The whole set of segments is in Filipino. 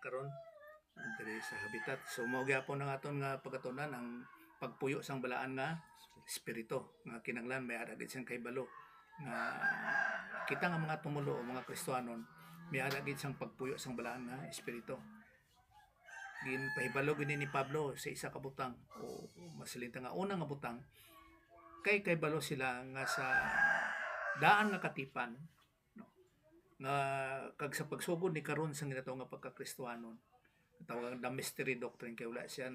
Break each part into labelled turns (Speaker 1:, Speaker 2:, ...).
Speaker 1: karon diri sa habitat. So mao gyapon ang aton nga pagatunan ang pagpuyo sang balaan nga espiritu nga kinahanglan may ara gid siyang kahibalo nga kita nga mga tumulo o mga Kristiyanon may ara gid siyang pagpuyo sang balaan nga espiritu. Ginpahibalo gid ni Pablo sa isa ka butang o masilita nga una nga butang kay kahibalo sila nga sa daan nga katipan no nga kag sa pagsugod ni karon sa ginatawag nga pagka-Kristiyanon tawag the mystery doctrine kay wala siya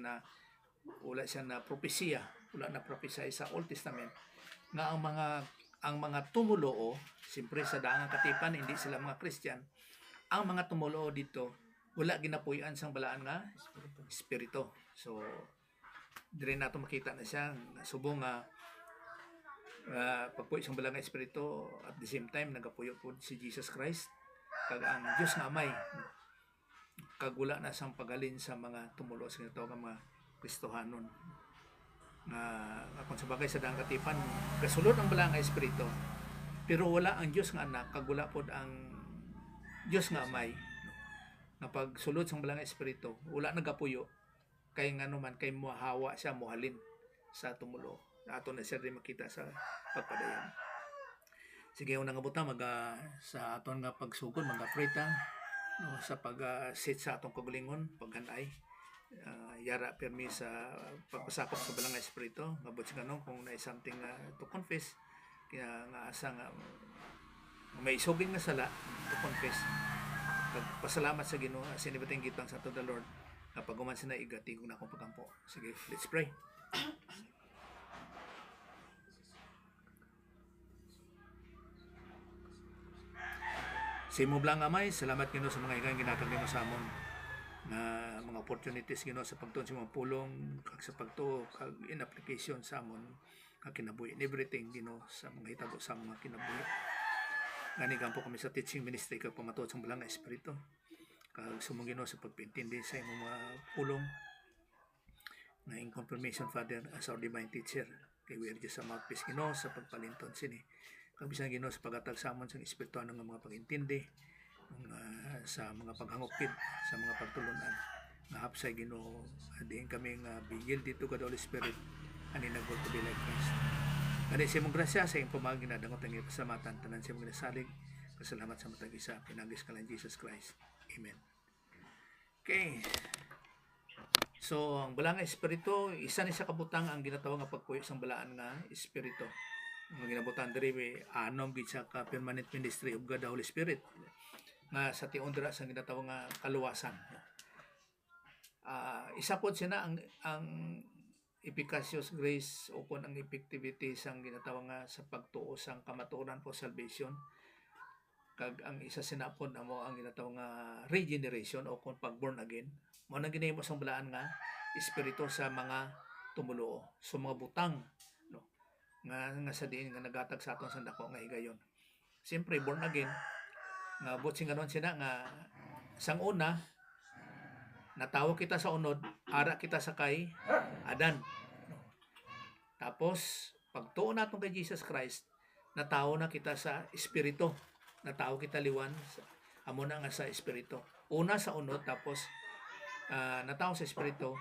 Speaker 1: na propesya, wala na propesya sa Old Testament nga ang mga tumuloo siyempre sa daan nga katipan hindi sila mga Christian. Ang mga tumuloo dito wala ginapuy-an sang balaan nga espiritu. So dire nato makita na siya subong nga pagpuyo sang balaan nga espiritu at the same time nagapuyo po si Jesus Christ kag ang Dios nga Amay kag wala na sang pagalin sa mga tumulo sa ginatawag nga mga Kristohanon nga kung sa bagay sa daang katipan gasulod ang balaan nga espiritu pero wala ang Dios nga anak kag wala pod ang Dios nga Amay nga pagsulod sang balang espiritu wala nagapuyo kay ngano man kay mohawa siya mohalin sa tumulo ato na siya rin makita sa pagpadayon. Sige una nga buta sa aton nga pagsugod pray ta no sa sit sa atong kagalingon paghanay yara permi sa pagpasakop sa balang espiritu mabot sa ganun kung na something to confess kaya nga asa nga may isugin nga sala to confess pasalamat sa Ginoo sinibating gitang sa to the Lord kapag human sina igati kung akong pagkampo. Sige, let's pray. Sa imo blang Amay, salamat Ginoo sa mga igang ginatag nimo sa amon na mga opportunities Ginoo sa pagtuon sa mga pulong kag sa pagtuo kag in application sa amon kag kinabuhi everything Ginoo sa mga hitabo sa mga kinabuhi. Ngani gampo kami sa teaching ministry kag pamatuod sa balang nga espiritu. Kag sumong Ginoo sa pagpintindi sa imong mga pulong na in confirmation Father as our divine teacher. Kay we are just a mouthpiece Ginoo sa pagpalinton sini. Kag bisan Ginoo sa pagatag sa amon sa espirituano nga mga pagintindi sa mga paghangopid sa mga pagtulunan nga hapsay Ginoo diin kami nga bigil dito ka Holy Spirit ani nagol to be like Christ. Kani sa imong grasya sa imong pamagi na dangot ang pasamatan tanan sa imong nasalig. Salamat sa matag isa pinagis ka lang Jesus Christ. Amen. Okay. So ang balang nga espiritu isa ni sa kabutang ang ginatawag nga pagpuyo sang balaan nga espiritu. Ang ginabutan diri anom gid sa ka permanent ministry of God the Holy Spirit nga sa tiun dira sa ginatawag nga kaluwasan. Isa pod siya ang efficacious grace o kon ang effectivity sang ginatawag nga sa pagtuo sang kamatuoran for salvation. Kag ang isa sinapon amo ang ginatawag nga regeneration o kung pag born again mo nang ginahimo sang balaan nga espiritu sa mga tumulo so mga butang no nga sa diin nga nagatag sa aton sa dako nga higayon. Siyempre born again nga butsing ganon sina nga sang una natawo kita sa unod ara kita sa kay Adan no? Tapos pagtuo naton kay Jesus Christ natawo na kita sa espiritu natawo kita liwan amo na nga sa espiritu una sa unod tapos natawo sa espiritu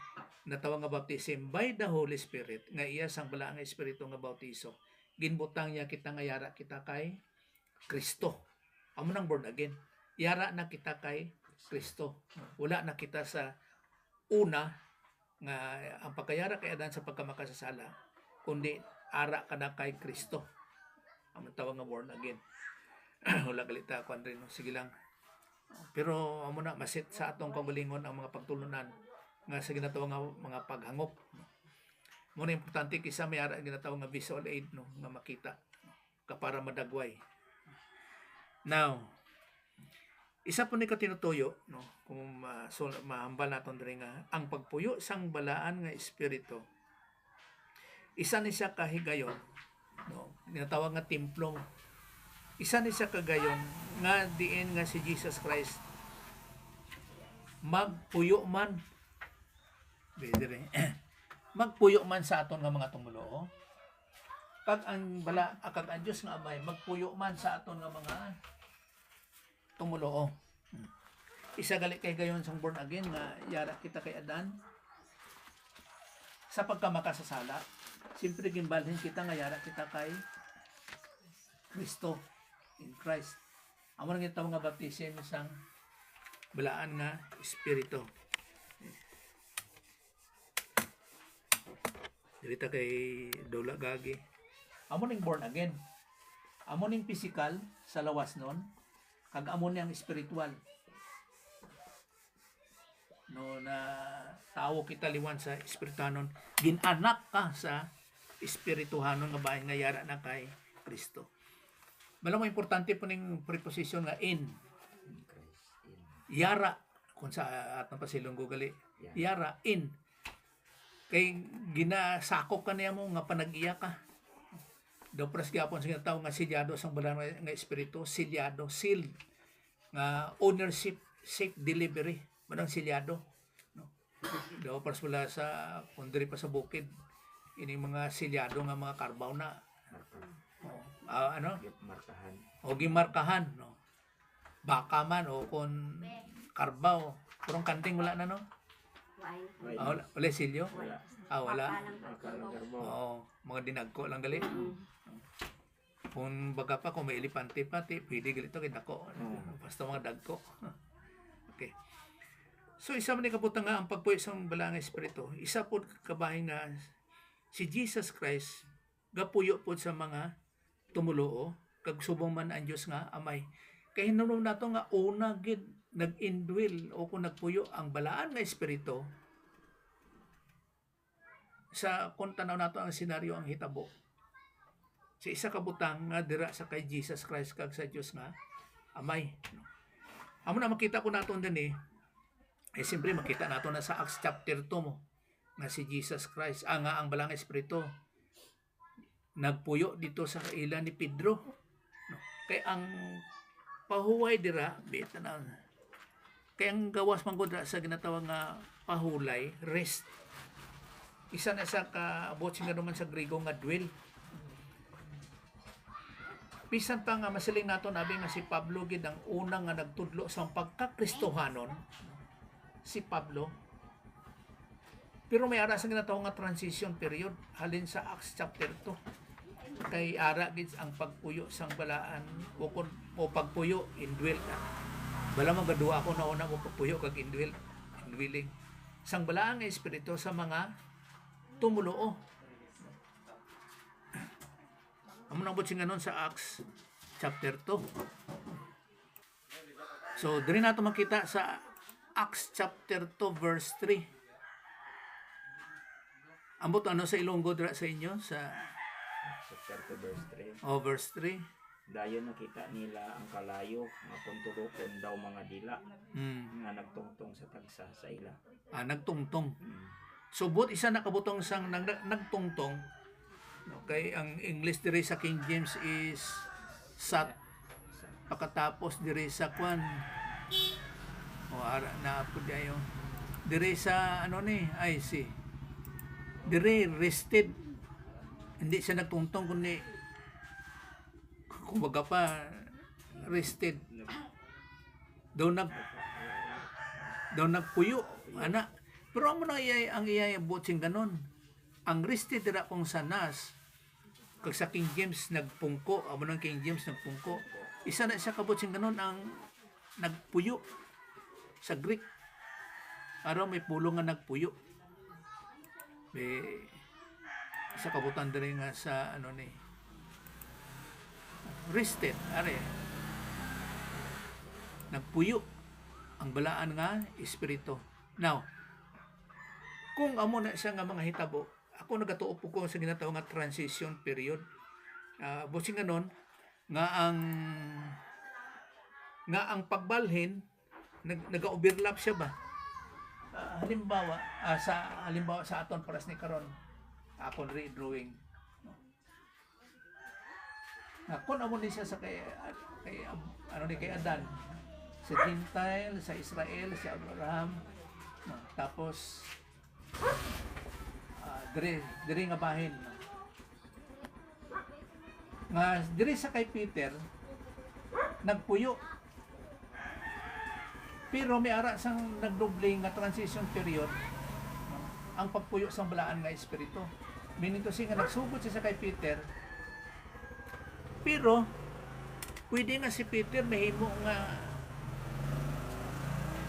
Speaker 1: natawo nga baptism by the Holy Spirit nga iya sang bala nga espiritu nga bautiso ginbutang niya kita nga yara kita kay Kristo amo nang born again yara na kita kay Kristo wala na kita sa una nga ang pagkayara kay Adan sa pagkamakasasala kundi ara ka na kay Kristo amo tawag nga born again. Wala galita ko rin sige lang pero amo na masit sa atong kagalingon ang mga pagtulunan nga sa ginatawag nga mga paghangop mo na importante kisa may ara ginatawag nga visual aid no nga makita ka para madagway. Now isa po ni ka tinutuyo no kung mahambal naton diri nga ang pagpuyo sang balaan nga espiritu isa ni siya kahigayon no ginatawag nga templo. Isa ni siya kagayon nga diin nga si Jesus Christ magpuyo man magpuyo man sa aton nga mga tumulo kag ang Dios nga Amay magpuyo man sa aton nga mga tumulo isa gali kay gayon sang born again nga yara kita kay Adan sa pagkamakasasala. Siyempre gimbalhin kita nga yara kita kay Kristo in Christ. Amo nang kita mga baptism sang balaan nga espiritu. Dirita kay Dola Gagi. Amo ning born again. Amo ning physical sa lawas nun, kag amo niyang spiritual. No na tawo kita liwan sa espirituhanon, ginanak ka sa espirituhanon nga bahin nga yara na kay Kristo. Malam mo importante po ning preposition nga in. Yara kung sa atong pasilong gali. Yara in. Kay ginasakop ka niya mo nga panag-iya ka. Do pres gyapon sa tao nga silyado sang balang nga espiritu, silyado, sealed nga ownership, safe delivery, manang silyado, no. Do pres wala sa kundri pa sa bukid ini mga silyado nga mga karbaw na ano?
Speaker 2: Markahan.
Speaker 1: O gimarkahan, no. Baka man o kon karbaw, purong kanting wala na no. Wala silyo?
Speaker 2: Wala.
Speaker 1: Wala.
Speaker 2: Karbaw.
Speaker 1: Oo, mga dinagko lang gali. Kung baga pa, kung may elipante pati, pwede gali ito kinako. Basta mga dagko. Okay. So, isa man kabutang nga ang pagpuyo sa balang espiritu. Isa po kabahin nga si Jesus Christ gapuyo po sa mga tumuloo kag subong man ang Dios nga amay. Kay hinumdum nato nga una gid nag-indwell o kung nagpuyo ang balaan nga espiritu sa kung tanaw nato ang senaryo ang hitabo sa isa ka butang nga dira sa kay Jesus Christ kag sa Dios nga amay. Amo na makita ko naton din siyempre makita nato na sa Acts chapter 2 mo nga si Jesus Christ nga ang balang espiritu nagpuyo dito sa kaila ni Pedro, no? Kay ang pahuway dira beta na kay ang gawas man gud sa ginatawag nga pahulay rest isa na sa kaabot nga naman sa Griego nga dwell. Bisan pa nga masiling naton abi nga si Pablo gid ang unang nga nagtudlo sa pagkakristohanon, si Pablo. Pero may ara sa ginatawag nga transition period halin sa Acts chapter 2. Kay ara gid ang pagpuyo sang balaan o pagpuyo indwell na. Bala mo gadua ako na una mo pagpuyo kag indwelling sang balaan nga espiritu sa mga tumuloo. Amo nang butsin nganon sa Acts chapter 2. So diri nato makita sa Acts chapter 2 verse 3. Ambot ano sa Ilonggo dira sa inyo sa
Speaker 2: Chapter 2 verse 3.
Speaker 1: verse 3.
Speaker 2: Dayon nakita nila ang kalayo nga puntulokon daw mga dila nga nagtungtong sa tagsa sa ila.
Speaker 1: Nagtungtong. So but isa nakabutong sang nagtungtong. Okay, ang English diri sa King James is sat. Pagkatapos diri sa kwan ara na pud ayo. Diri sa ano ni IC. Diri rested. Hindi siya nagtungtong kundi kumbaga pa rested. Daw nagpuyo ana. Pero amo na ang iyay botsing ganon. Ang rested dira kung sanas kag sa King James nagpungko, amo nang King James nagpungko. Isa na siya kabotsing ganon ang nagpuyo sa Greek. Araw may pulong nga nagpuyo. Sa kabutan diri nga sa ano ni rested are nagpuyo ang balaan nga espiritu. Now kung amo na siya nga mga hitabo, ako nagatuo po ko sa ginatawag nga transition period. Busing ganon nga ang pagbalhin naga-overlap siya ba? Halimbawa sa aton paras ni karon ako re-drawing. Kung amo ni siya sa kay Adan, sa Gentile, sa Israel, sa Abraham, tapos diri nga bahin. Nga diri sa kay Peter nagpuyo. Pero may ara sang nagdoble nga transition period, ang pagpuyo sang balaan nga espiritu. Meaning to say nga nagsugod siya sa kay Peter, pero pwede nga si Peter mahimo nga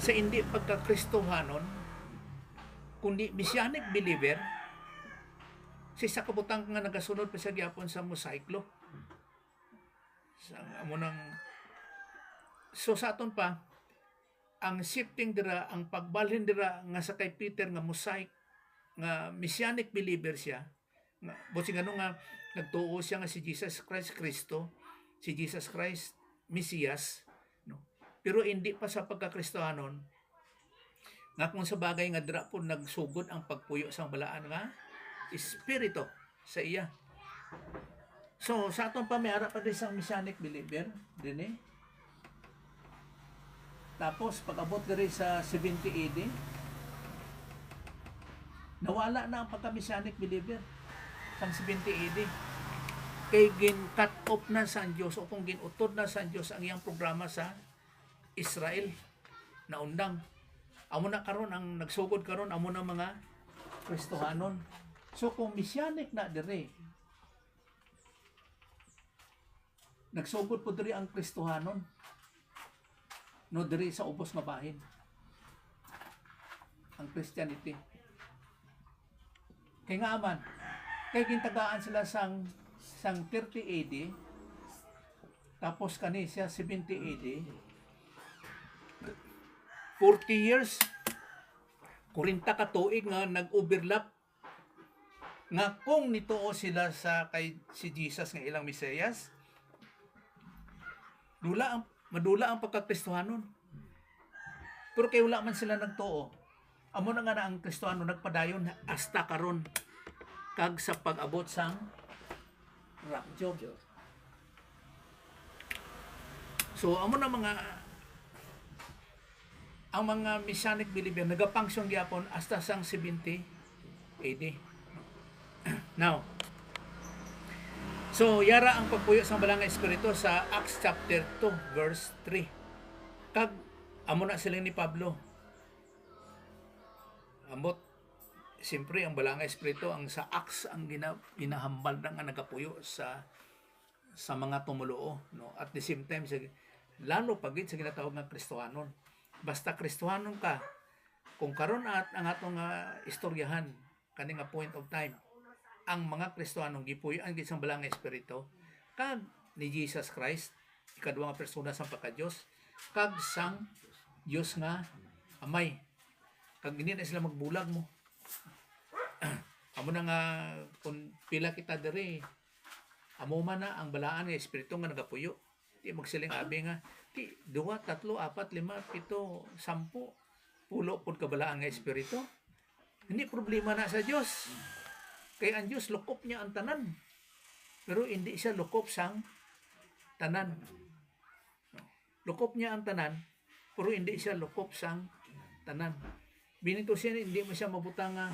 Speaker 1: sa hindi pagka-Kristohanon, kundi messianic believer, sa kabutang nga nagasunod pa sa gyapon sa mosaiklo. Sa amo nang so sa aton pa ang shifting dira, ang pagbalhin dira nga sa kay Peter nga mosaic nga messianic believer siya, nga buti nga nga nagtuo siya nga si Jesus Christ Kristo, si Jesus Christ Mesias, no? Pero hindi pa sa pagka-Kristohanon, nga kung sa bagay nga dira po nagsugod ang pagpuyo sang balaan nga espiritu sa iya. So sa aton pa may ara pa din sang messianic believer dinhi. Tapos pag-abot diri sa 70 AD, nawala na ang pagka-messianic believer sang 70 AD. Kay gin-cut off na sa Dios o kung ginutod na sa Dios ang iyang programa sa Israel na undang. Amo na karon ang nagsugod karon, amo na mga Kristohanon. So kung messianic na diri, nagsugod po diri ang Kristohanon, no, diri sa ubos nga bahin, ang Christianity. Kay nga aman, kay gintagaan sila sang 30 AD, tapos kani siya 70 AD, 40 years, 40 ka tuig nga nag-overlap, nga kung nituo sila sa kay si Jesus nga ilang Mesiyas, madula ang pagka-Kristohanon. Pero kay wala man sila nagtuo, amo na nga na ang Kristohanon nagpadayon hasta karon kag sa pag-abot sang rapture. So amo na ang mga messianic believer nagapangsyon gyapon hasta sang 70 AD. Now, so yara ang pagpuyo sa balang nga espiritu sa Acts chapter 2 verse 3. Kag amo na sila ni Pablo. Amot siyempre ang balang nga espiritu ang sa Acts ang ginahambal na nga nagapuyo sa mga tumuluo, no? At the same time lalo pagit sa ginatawag nga Kristohanon. Basta Kristohanon ka, kung karon at ang atong istoryahan kani nga point of time, ang mga Kristohanong gipuyo-an gid sang balang nga espiritu kag ni Jesus Christ, ikaduha nga persona sang pagka-Dios, kag sang Dios nga Amay. Kag hindi na sila magbulag mo. Amo na nga kung pila kita diri, amo man na ang balaan nga espiritu nga nagapuyo. Di magsiling abi nga ti 2, 3, 4, 5, 7, 10 pulo pud ka balaan nga espiritu. Hindi problema na sa Dios. Kay ang Dios lukop niya ang tanan. Pero hindi siya lukop sang tanan. Lukop niya ang tanan, pero hindi siya lukop sang tanan. Binito siya, hindi mo siya mabutang nga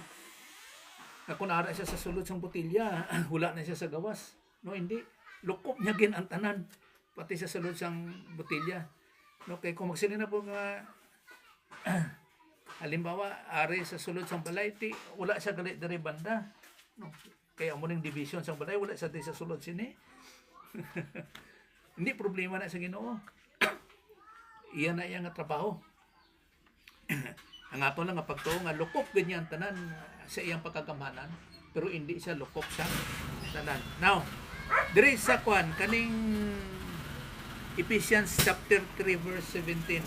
Speaker 1: kung ara siya sa sulod sang botilya, wala na siya sa gawas. No, hindi. Lukop niya gin ang tanan, pati sa sulod sang botilya. No, kay kung magsilin na po nga halimbawa, ari sa sulod sang balay, wala siya galit dari banda. No, kaya mo ning division sang balay, wala sa sulod sini. Hindi problema na sa Ginoo. Iyan na iyang nga trabaho. Ang ato lang nga pagtuo nga lukop ganyan tanan sa iyang pagkagamanan, pero hindi siya lukop sa tanan. Now, diri sa kwan kaning Ephesians chapter 3 verse 17.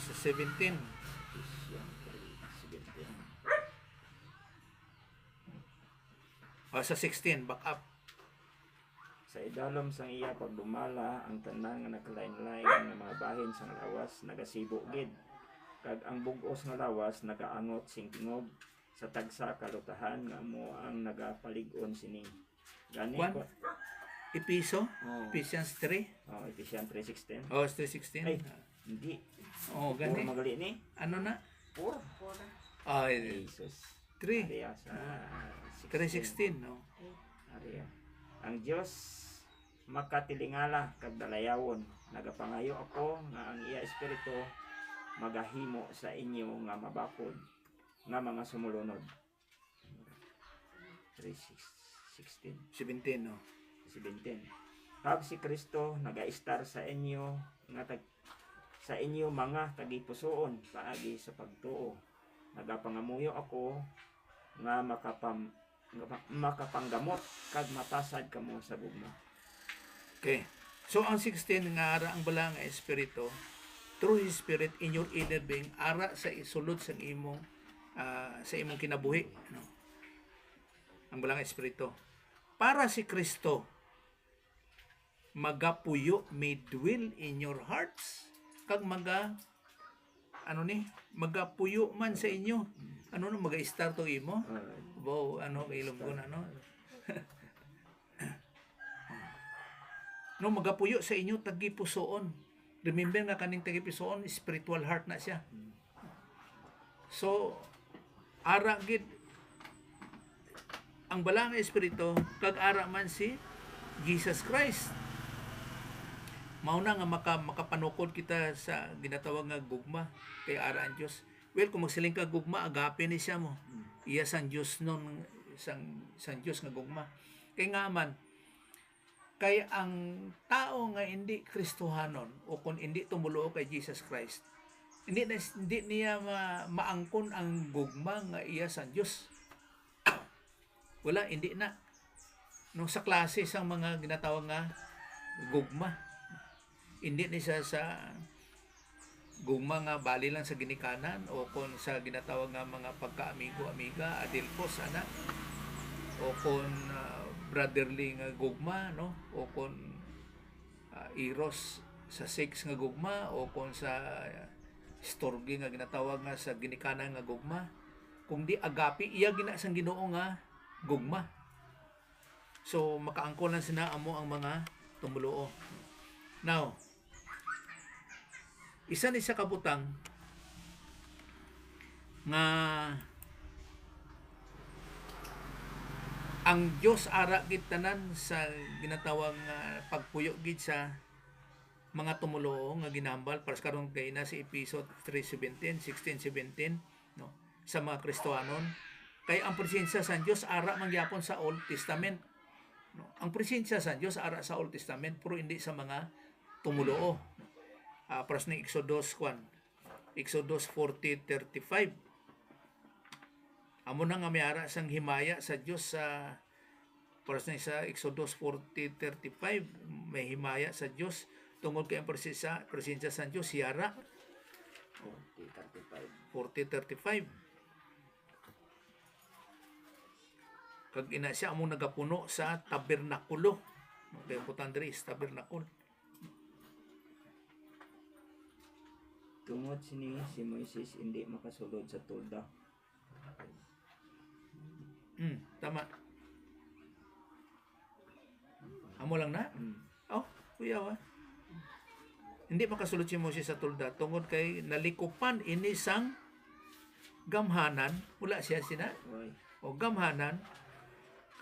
Speaker 1: Sa 17. Sa 16, back up.
Speaker 2: Sa idalom sang iya pagdumala, ang tanan nga nakalain-lain nga mga bahin sang lawas nagasibo gid. Kag ang bug-os nga lawas nagaangot sing tingog sa tagsa kalutahan nga mo ang nagapalig-on sini. Gani ko.
Speaker 1: Ephesians 3.
Speaker 2: Ephesians 3:16.
Speaker 1: 3:16.
Speaker 2: Ay, hindi.
Speaker 1: Gani.
Speaker 2: Magali ni.
Speaker 1: Ano na?
Speaker 2: Puro.
Speaker 1: Ay,
Speaker 2: Jesus.
Speaker 1: 3,
Speaker 2: Ariya sa
Speaker 1: 3:16, no?
Speaker 2: Ariya. Ang Dios makatilingala kag dalayawon, nagapangayo ako nga ang iya espiritu magahimo sa inyo nga mabakod nga mga sumulunod. 3:16
Speaker 1: 17, no?
Speaker 2: 17. Kag si Kristo nagaistar sa inyo nga sa inyo mga tagipusoon paagi sa pagtuo. Nagapangamuyo ako nga makapanggamot kag matasad kamo sa gugma.
Speaker 1: Okay. So, ang 16 nga ara ang bala nga espiritu, through His Spirit in your inner being, ara sa isulod sa imong kinabuhi. No? Ang bala nga espiritu. Para si Kristo, magapuyo may dwell in your hearts, kag magapuyo man sa inyo. Ano no, maga-start to imo? Wow, ilunggo na, no? No, magapuyo sa inyo tagipusoon. Remember nga kaning tagipusoon, spiritual heart na siya. So, ara gid ang bala nga espiritu kag ara man si Jesus Christ. Mao na nga makapanukod kita sa ginatawag nga gugma kay ara ang Dios. Well, kung magsiling ka gugma, agape ni siya mo. Iya sang Dios nun, sang Dios nga gugma. Kay nga man, kay ang tao nga hindi Kristohanon o kung hindi tumulo kay Jesus Christ, hindi niya maangkon ang gugma nga iya sa Dios. Wala, hindi na. No, sa klase sang mga ginatawag nga gugma. Hindi ni siya sa gugma nga bali lang sa ginikanan o kung sa ginatawag nga mga pagka-amigo-amiga, adelpos, ana, o kung brotherly nga gugma, no? O kung eros sa sex nga gugma, o kung sa storge nga ginatawag nga sa ginikanan nga gugma. Kung di agapi, iya gina sang Ginoo nga gugma. So makaangkon lang sina amo ang mga tumuluo. Now, isa ni sa kabutang nga ang Dios ara gid tanan sa ginatawag nga pagpuyo gid sa mga tumuluo nga ginambal para karon kay na si episode 3:17, 16:17, no, sa mga Kristohanon. Kay ang presensya sa Dios ara man gyapon sa Old Testament. No, ang presensya sa Dios ara sa Old Testament pero hindi sa mga tumuluo. Para sa Exodus 40:35. Amo na nga may ara sang himaya sa Dios sa para sa Exodus 40:35, may himaya sa Dios tungod kay ang presensya sa Dios yara 40:35. Kag ina siya among nagapuno sa tabernakulo. No, kay putan diri is tabernakulo.
Speaker 2: Tungod sini si Moises hindi makasulod sa tulda.
Speaker 1: Tama. Amo lang na? Oh, kuya wa. Hindi makasulod si Moses sa tulda tungod kay nalikupan ini sang gamhanan, wala siya sina. O gamhanan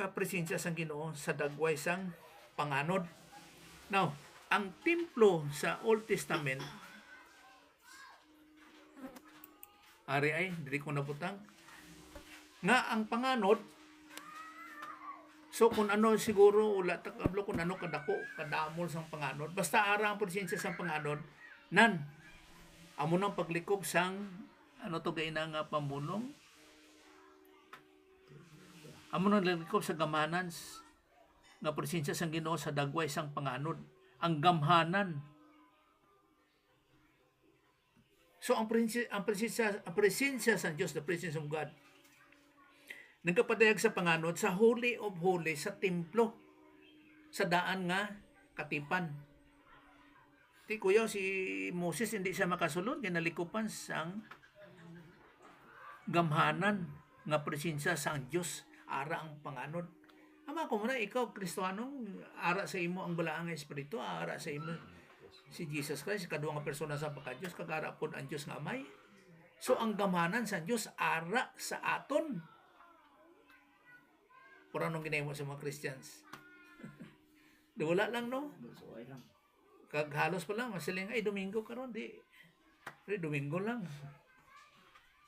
Speaker 1: ka presensya sang Ginoo sa dagway sang panganod. Now, ang templo sa Old Testament ari ay diri ko nabutang nga ang panganod. So kung ano siguro wala takablo kung ano kadako kadamol sang panganod, basta ara ang presensya sang panganod nan amo nang paglikob sang ano to gay na nga pambulong, amo nang paglikob sa gamanan nga presensya sang Ginoo sa dagway sang panganod, ang gamhanan. So ang presensya sa Diyos, the presence of God, nagkapadayag sa panganod sa Holy of Holies sa templo, sa daan nga katipan. Ti kuya si Moses hindi siya makasulod kay nalikupan sang gamhanan nga presensya sa Diyos, ara ang panganod. Ama ko muna ikaw Kristohano, ara sa imo ang balaang espiritu, ara sa imo si Jesus Christ, kaduha nga persona sa pagka-Diyos, kagara pod ang Diyos nga Amay. So ang gamhanan sa Diyos ara sa aton. Pero anong ginahimo sa mga Christians? Wala lang, no?
Speaker 2: Suway lang.
Speaker 1: Kag halos pa lang masiling ay Domingo karon di. Domingo lang.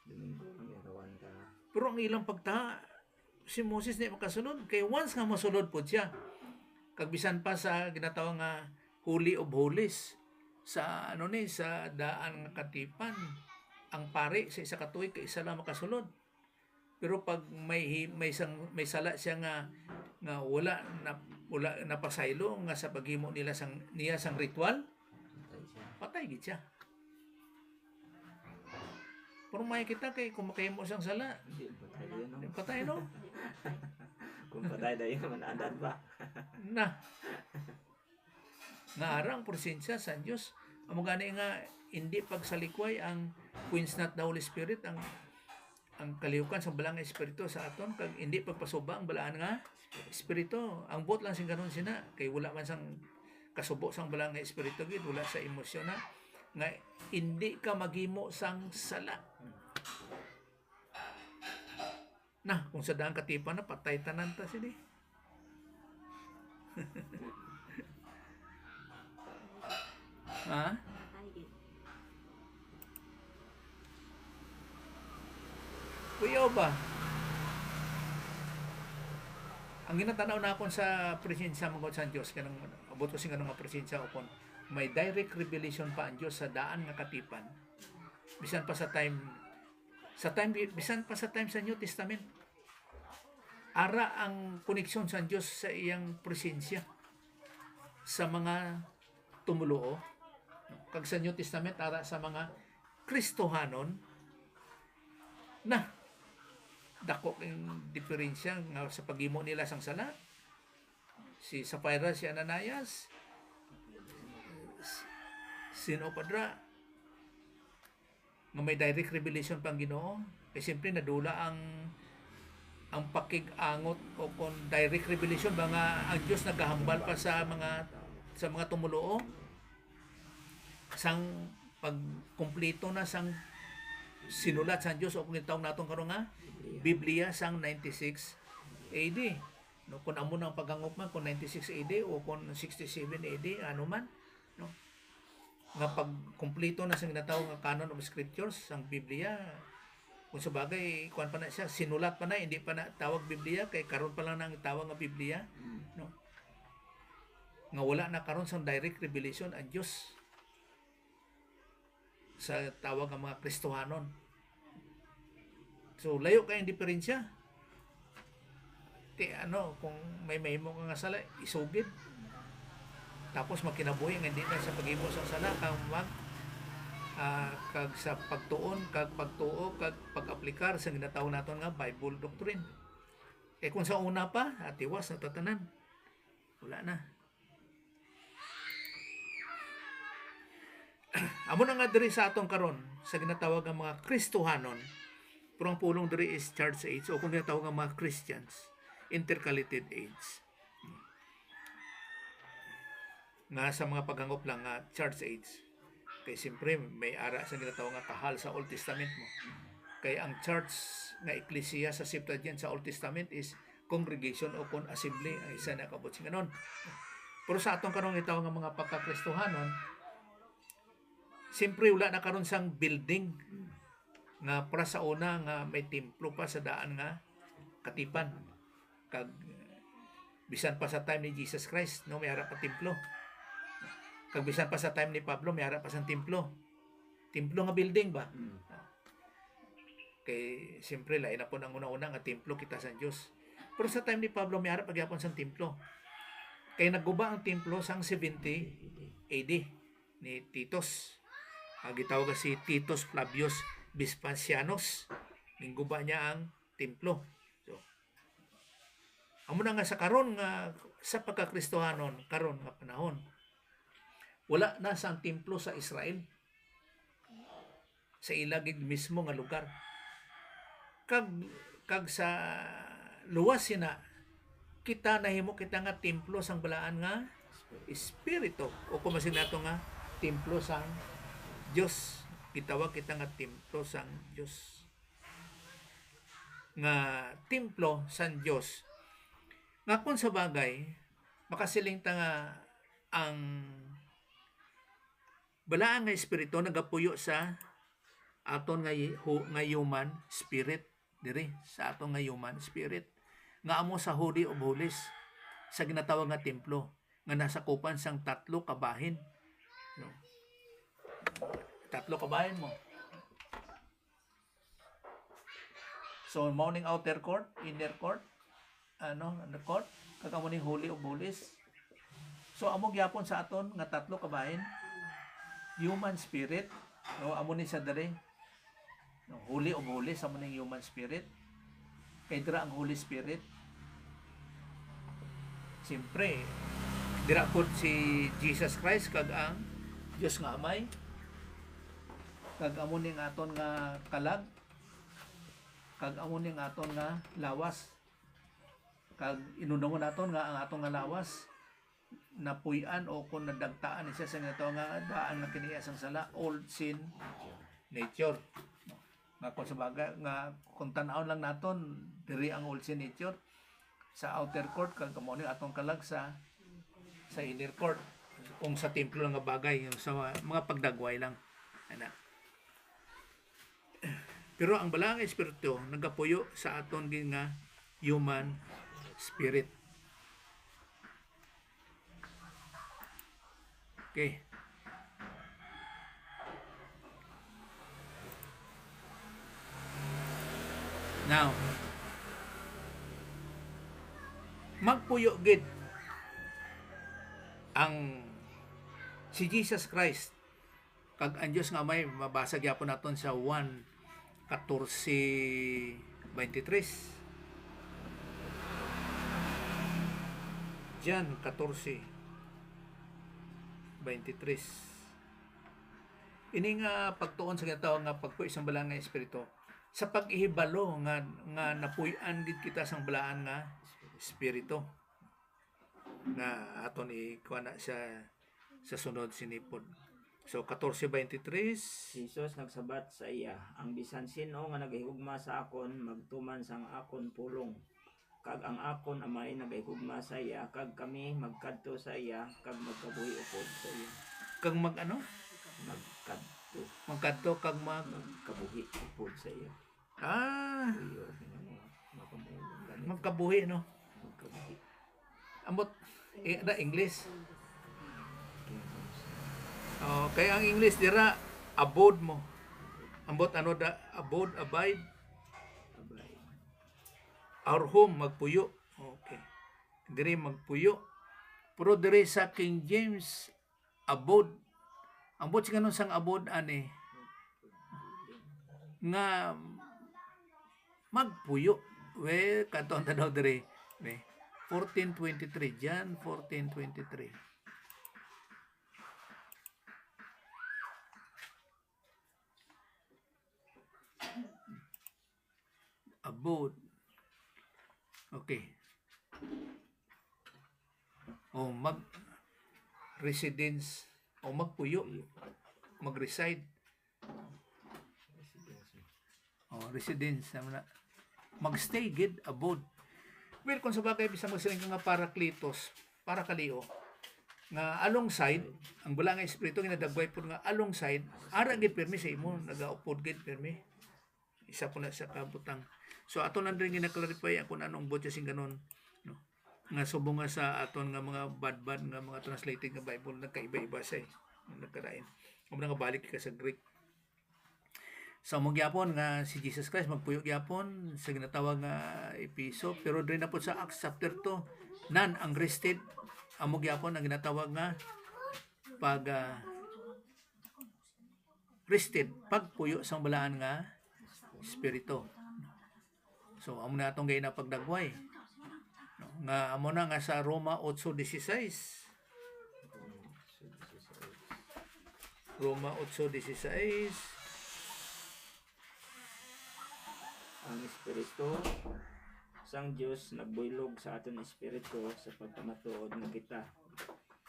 Speaker 2: Domingo lang gagawan ka.
Speaker 1: Pero ang ilang pagtaha si Moses di makasunod kay once nga masunod po siya. Kag bisan pa sa ginatawag nga Holy of Holies sa sa daan nga katipan ang pare sa isa ka tuig kay isa lang makasulod. Pero pag may sala siya nga wala napasaylo nga sa paghimo niya sang ritual, patay gid siya. Pero may kita kay kung makahimo sang sala,
Speaker 2: Hindi, patay yun, no?
Speaker 1: patay no.
Speaker 2: Kung patay na yun, manandan ba?
Speaker 1: Na nga arang presensya sa Dios amo gani nga hindi pagsalikway ang queens not the Holy Spirit ang kalihukan sa balang nga espiritu sa aton kag hindi pagpasuba ang balaan nga espiritu ang bot lang sing kanon sina kay wala man sang kasubo sang balang nga espiritu gid wala sa emosyon na nga hindi ka maghimo sang sala na kung sa daang katipan na patay tanan ta sini. Ha? Kuya ba? Ang ginatanaw na akon sa presensya mga sa Diyos kanang abot ko sing kanang presensya upon may direct revelation pa ang Diyos sa daan nga katipan. Bisan pa sa time bisan pa sa time sa New Testament. Ara ang koneksyon sa Diyos sa iyang presensya sa mga tumuluo. Kag sa New Testament ara sa mga Kristohanon na dako ang diferensya nga sa paghimo nila sang sala. Si Sapphira, si Ananias, sino padra nga may direct revelation pang Ginoo kay siyempre nadula ang pakig-angot o kon direct revelation ba nga ang Dios nagahambal pa sa mga tumuluo sang pagkumpleto na sang sinulat sa Dios o kung itawag naton karon nga Biblia sang 96 AD. No, kung amo nang paghangop man kung 96 AD o kung 67 AD ano man, no? Nga pagkumpleto na sa ginatawag nga canon of scriptures sang Biblia. Kung sa bagay kuan pa na siya sinulat pa na hindi pa na tawag Biblia kay karon pa lang nang tawag nga Biblia, no? Nga wala na karon sang direct revelation ang Dios sa tawag ng mga Kristohanon. So layo kay ang diferensya. Kung may mahimo ka nga sala, isugid. Tapos makinabuhi nga hindi na sa paghimo sa sala kang kag sa pagtuon, kag pagtuo, kag pag-aplikar sa ginatawag naton nga Bible doctrine. Kung sa una pa, atiwas na tatanan. Wala na. Amo na nga diri sa atong karon sa ginatawag nga mga Kristohanon. Pero ang pulong diri is Church Age o kung ginatawag nga mga Christians, Intercalated Age. Nga sa mga paghangop lang nga Church Age. Kay siyempre may ara sa ginatawag nga kahal sa Old Testament mo. Kay ang church nga eklesiya sa Septuagint sa Old Testament is congregation o kon assembly ang isa na kabot sing ganon. Pero sa atong karon itawag nga mga pagkakristohanon, siyempre wala na karon sang building nga para sa una nga may templo pa sa daan nga katipan. Kag bisan pa sa time ni Jesus Christ, no, may harap pa templo. Kag bisan pa sa time ni Pablo, may harap pa sang templo. Templo nga building ba? Kay siyempre lain na po ang una-una nga templo kita sa Dios. Pero sa time ni Pablo, may harap pagyapon sang templo. Kay nagguba ang templo sang 70 AD ni Titus. Gitawag si Titus Flavius Vespasianus. Ningguba niya ang templo. So, amo na nga sa karon nga sa pagkakristohanon karon nga panahon. Wala na sang templo sa Israel. Sa ilagig mismo nga lugar. Kag sa luwas sina kita nahimo kita nga templo sang balaan nga espiritu o kung masin nato nga templo sang Dios. Gitawag kita nga templo sang Dios. Nga templo sang Dios Nga kung sa bagay, makasiling ta nga ang balaan nga espiritu nagapuyo sa aton nga human spirit diri sa aton nga human spirit nga amo sa Holy of Holies sa ginatawag nga templo nga nasakupan sang 3 kabahin. No? 3 kabahin mo. So morning outer court, inner court, the court, kag amo ning Holy of Holies. So amo gyapon sa aton nga 3 kabahin, human spirit, no, amo ni sa dere. No, Holy of Holies amo ning human spirit. Kay dira ang Holy Spirit. Siyempre, dira pod si Jesus Christ kag ang Dios nga Amay. Kag amo ning aton nga kalag. Kag amo ning aton nga lawas. Kag inunungon naton nga ang aton nga lawas napuy-an o kung nadagtaan siya sa nga nga daan nga kiniya sang sala, old sin nature. Nga kung sa bagay, nga kung tan-aon lang naton diri ang old sin nature sa outer court kag kamo ni atong kalag sa inner court kung sa templo lang nga bagay yung sa mga pagdagway lang ana. Pero ang balang espiritu nagapuyo sa aton gid nga human spirit. Okay. Now, magpuyo gid ang si Jesus Christ kag ang Dios nga may mabasa gyapon naton sa 1:14-23. John 14:23. Ini nga pagtuon sa ginatawag nga pagpuy sang balaan nga espiritu sa pag-ihibalo nga napuy-an gid kita sang balaan nga espiritu na aton ikuha na sa sunod sinipod. So 14:23,
Speaker 2: Jesus nagsabat sa iya, ang bisan sino nga nagahigugma sa akon magtuman sang akon pulong. Kag ang akon amay nagahigugma sa iya, kag kami magkadto sa iya, kag magkabuhi upod sa iya.
Speaker 1: Kag magkadto kag
Speaker 2: magkabuhi upod sa iya.
Speaker 1: Magkabuhi no.
Speaker 2: Magkabuhi.
Speaker 1: Ambot na English. Kaya ang English dira abode mo. Ambot abode, abide. Our home magpuyo. Okay. Diri magpuyo. Pero diri sa King James abode. Ambot sa ganun sang abode ani nga magpuyo. We kanton ta daw diri. 14:23, John 14:23. Abode. Okay. O residence o magpuyo. Mag-reside. Residence naman na. Magstay gid abode. Well, kung sa bagay bisang magsiling nga parakletos, para kalio nga alongside ang bala nga espiritu nga nadagway pud nga alongside ara gid permi sa imo nagaupod gid permi. Isa po na sa kabutang. So aton lang rin gina-clarify kung anong botya sing ganon, no. Nga subong nga sa aton nga mga bad nga mga translated nga Bible nagkaiba-iba say nagkadain. Amo nga balik ka sa Greek. Sa mo gyapon nga si Jesus Christ magpuyo gyapon sa ginatawag nga episo, pero diri na po sa Acts chapter 2 nan ang rested amo gyapon ang ginatawag nga pag rested pagpuyo sang balaan nga espiritu. So amo na atong gay na pagdagway, no? Nga amo na nga sa Roma 8:16. Roma 8:16.
Speaker 2: Ang espiritu sang Dios nagbuylog sa aton espiritu sa pagpamatuod nga kita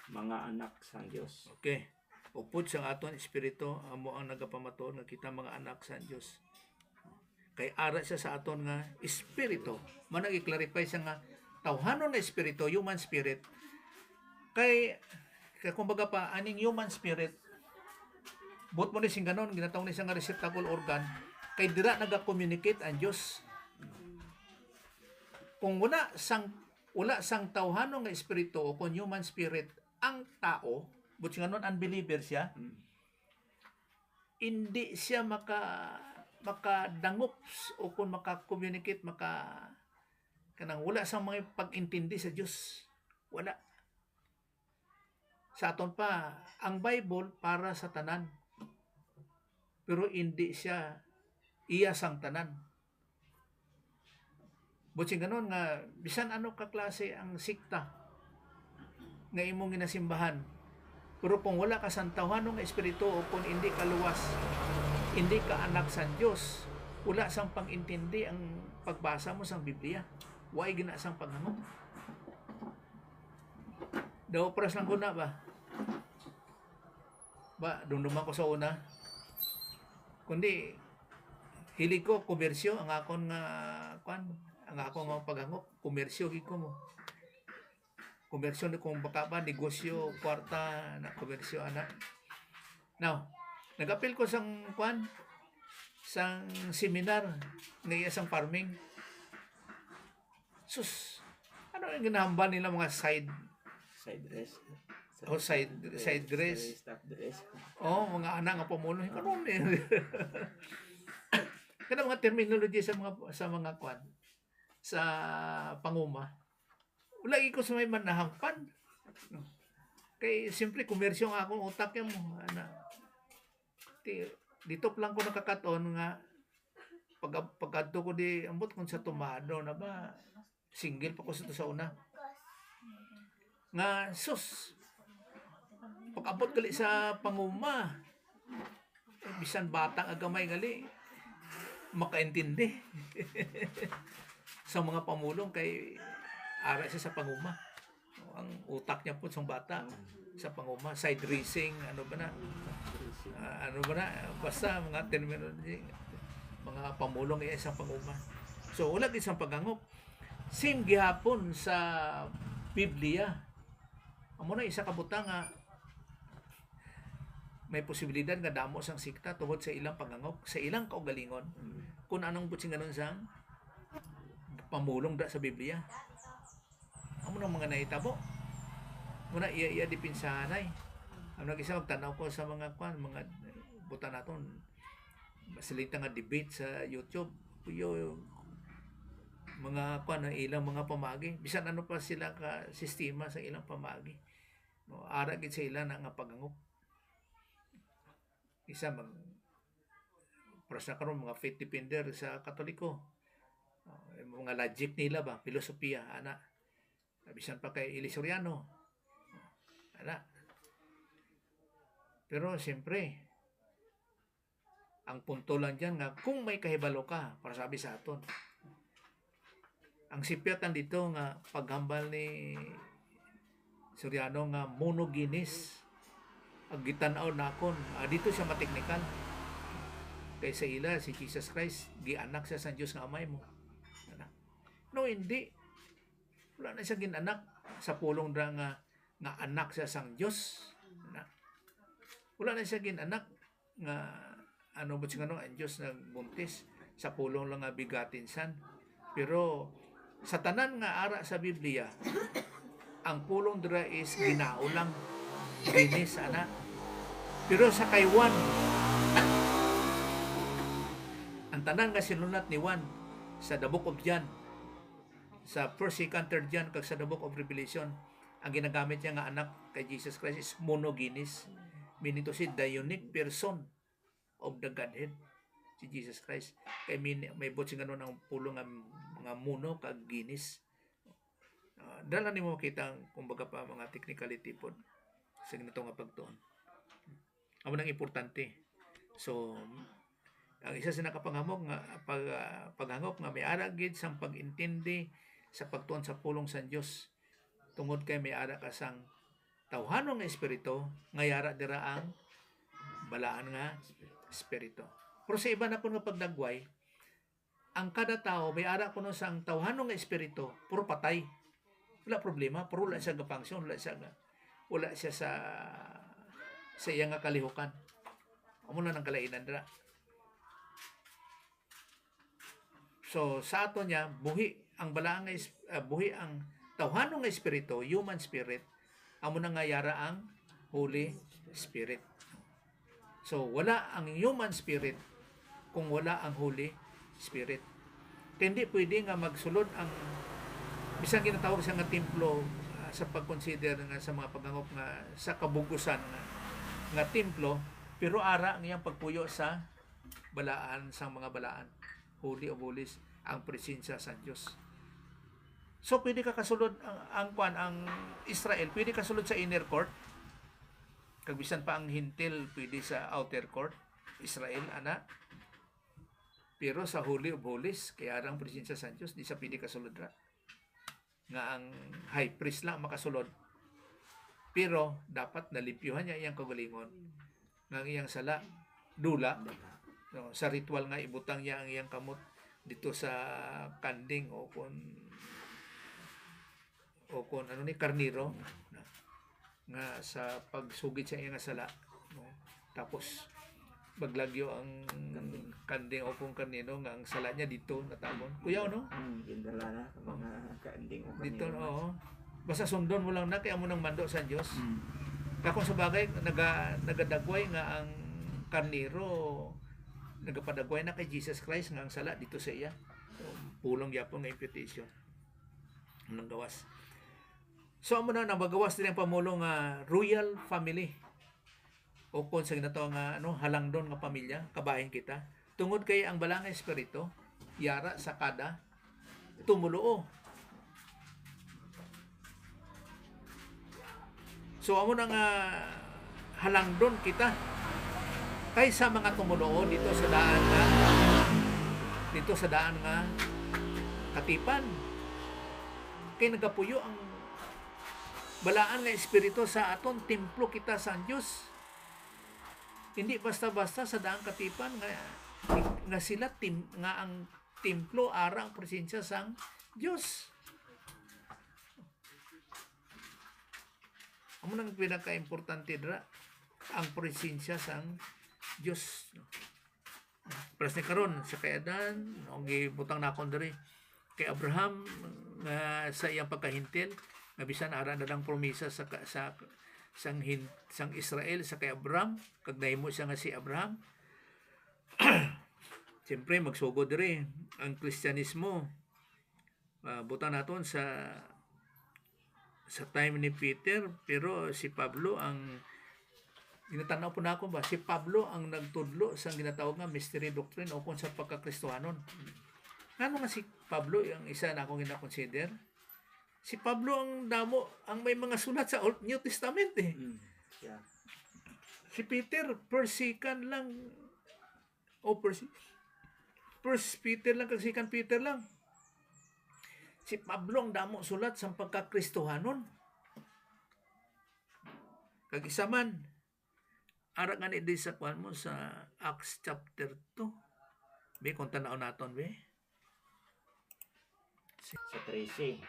Speaker 2: mga anak sang Dios.
Speaker 1: Okay. Upod sang aton espiritu amo ang nagapamatuod nga kita mga anak sang Dios. Kay ara siya sa aton nga espiritu. Man nag-clarify siya nga tawhanon nga espiritu, human spirit, kay kumbaga pa aning human spirit but mo ni sing ganon ginatawag ni nga receptacle organ kay dira naga-communicate ang Dios. Kung wala sang tawhanon nga espiritu o kung human spirit ang tao, but sing ganon unbeliever siya, hindi siya makadangop o kung maka-communicate kanang wala sang mga pag-intindi sa Dios. Wala. Sa aton pa, ang Bible para sa tanan. Pero hindi siya iya sang tanan. Butsing ganon nga, bisan ano ka klase ang sikta nga imong ginasimbahan. Pero kung wala ka sa tawhanon nga espiritu o kung hindi ka luwas, hindi ka anak sa Diyos, wala sang pang-intindi ang pagbasa mo sang Biblia. Why gina sang paghangop? Daw pras lang guna ba? Dumduman ko sa una. Kundi hilig ko komersyo ang akon nga ang akong mga paghangop, komersyo gid ko mo. Komersyo ni kung baka ba negosyo, kwarta na komersyo ana. Now, nag-apil ko sang sang seminar nga iya sang farming. Sus, ano yung ginahambal nila mga side
Speaker 2: dress.
Speaker 1: Side dress.
Speaker 2: Staff dress.
Speaker 1: Mga anak nga pamulo karon eh. Kana mga terminology sa mga sa panguma. Wala ko sa may manahangpan. Kay siyempre komersyo nga akong utak mo ana. Dito lang ko nakakaton nga pagkadto ko di ambot kung sa tumado na ba single pa ko sa una. Nga sus pag-abot gali sa panguma bisan bata nga gamay gali makaintindi sa mga pamulong kay ara siya sa panguma. Ang utak niya po sa bata sa panguma, side racing, ano ba na basta mga terminology mga pamulong iya sa panguma. So wala gid sang paghangop. Same gihapon sa Biblia. Amo na isa ka butang nga may posibilidad nga damo sang sikta tungod sa ilang pangangop, sa ilang kaugalingon. Kung anong butsing ganon sang pamulong da sa Biblia. Amo nang mga nahitabo. Muna iya dipinsanay. Ano isa magtanaw ko sa mga mga buta naton masalita nga debate sa YouTube. Kuyo mga ilang mga pamagi. Bisan ano pa sila ka sistema sa ilang pamagi. No, ara gid sa ila nga pagangop. Isa prasa karon mga faith defender sa Katoliko. Mga logic nila ba, filosofiya ana. Bisan pa kay Eli Soriano. Ana. Pero siyempre ang punto lang diyan nga kung may kahibalo ka para sabi sa aton. Ang sipyatan dito nga paghambal ni Soriano nga monogenes ang gitan-aw nakon dito siya mateknikal kay sa ila si Jesus Christ gianak siya sa Dios nga amay mo. No, hindi wala na siya ginanak sa pulong dra nga anak siya sang Dios. Wala na siya ginanak nga ano ba siya ang Dios nagbuntis sa pulong lang nga bigatin san. Pero sa tanan nga ara sa Biblia ang pulong dra is ginao lang ginis ana. Pero sa kay Juan ang tanan nga sinulat ni Juan sa The Book of John, sa 1st, 2nd, 3rd John kag sa The Book of Revelation, ang ginagamit niya nga anak kay Jesus Christ is monogenes, meaning to say the unique person of the Godhead, si Jesus Christ. Kay may botsing ganon ang pulong nga mono kag ginis. Dala nimo makita kumbaga pa mga technicality pod sa ganito nga pagtuon. Amo nang importante. So ang isa sa nakapanghamog nga paghangop nga may ara gid sang pag-intindi sa pagtuon sa pulong sa Dios tungod kay may ara ka sang tawhanon nga espiritu nga yara dira ang balaan nga espiritu. Pero sa iba na po nga pagdagway, ang kada tao may ara kuno sang tawhanon nga espiritu puro patay. wala problema, pero wala siya gapangsyon, wala siya sa iya nga kalihukan. Amo na ng kalainan dira. So sa ato niya buhi ang balaang buhi ang tawhanong nga espiritu, human spirit, amo na nga yara ang Holy Spirit. So wala ang human spirit kung wala ang Holy Spirit. Kaya hindi pwede nga magsulod ang bisang ginatawag sa nga templo sa pag-consider nga sa mga pagangop nga sa kabugusan nga templo, pero ara ang iyang pagpuyo sa balaan sang mga balaan. Holy of Holies, ang presensya sa Dios. So pwede ka kasulod ang Israel, pwede kasulod sa inner court. Kag bisan pa ang hintil pwede sa outer court, Israel ana. Pero sa Holy of Holies, kaya ang presensya sa Dios, di sa pwede kasulod ra. Nga ang high priest lang makasulod. Pero dapat nalipyuhan niya iyang kagalingon. Nga iyang sala dula. No, sa ritual nga ibutang niya ang iyang kamot dito sa kanding o kon ano ni karniro nga sa pagsugid sa iyang sala, no? Tapos baglagyo ang kanding o kung karniro nga ang sala niya dito natamon. Kuya no?
Speaker 2: Gindala na mga kanding o
Speaker 1: Dito oo. Basta sundon mo lang na kaya mo nang mando sa Dios. Kung sa bagay nagadagway nga ang karniro nagapadagway na kay Jesus Christ nga ang sala dito sa iya. So, pulong yapon nga imputation. Anong gawas? So amo na nabagawas din ang pamulong nga royal family. O kung sa ginatawag nga halangdon nga pamilya, kabahin kita. Tungod kay ang balang espiritu yara sa kada tumuluo. So amo na nga halangdon kita kaysa mga tumulo dito sa daan nga katipan. Kay nagapuyo ang balaan nga espiritu sa aton templo kita sa Dios. Hindi basta-basta sa daan katipan nga sila nga ang templo ara ang presensya sang Dios. Amo nang pinaka-importante dira ang presensya sang Dios. Plus ni karon sa kay Adan, ang gibutang nakon diri kay Abraham nga sa iyang pagkahintil, nga bisan ara na lang promesa sang Israel sa kay Abraham, kag nahimo siya nga si Abraham. Siyempre magsugod diri ang Kristyanismo. Butang naton sa time ni Peter, pero si Pablo ang ginatanaw po na ako ba, si Pablo ang nagtudlo sa ginatawag nga mystery doctrine o kung sa pagkakristohanon. Ano nga si Pablo, ang isa na akong gina-consider? Si Pablo ang damo, ang may mga sulat sa Old New Testament eh.
Speaker 2: Yeah.
Speaker 1: Si Peter, persikan lang. First Peter lang, kag Second Peter lang. Si Pablo ang damo sulat sa pagkakristohanon. Kag isa man, ara nga ni di sa kwan mo sa Acts chapter 2. Be kung tanaw naton be.
Speaker 2: Sa 13.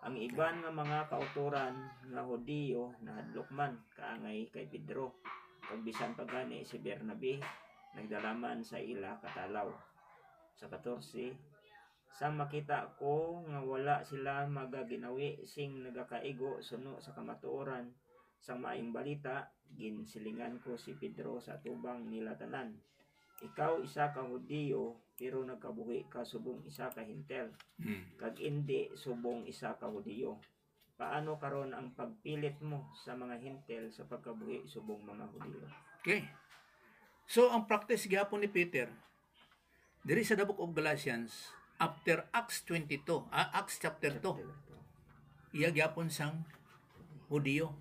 Speaker 2: Ang iban nga mga kauturan nga Hudiyo nahadlok man kaangay kay Pedro. Kag bisan pa gani si Bernabe nagdalaman sa ila katalaw. Sa 14, sa makita ko nga wala sila magaginawi sing nagakaigo suno sa kamatuoran sang maayong balita, ginsilingan ko si Pedro sa tubang nila tanan. Ikaw isa ka Hudiyo pero nagkabuhi ka subong isa ka Hintel. Kag indi subong isa ka Hudiyo. Paano karon ang pagpilit mo sa mga Hintel sa pagkabuhi subong mga Hudiyo?
Speaker 1: Okay. So ang practice gyapon ni Peter diri sa the book of Galatians after Acts 22, Acts chapter 2. Iya gyapon sang Hudiyo.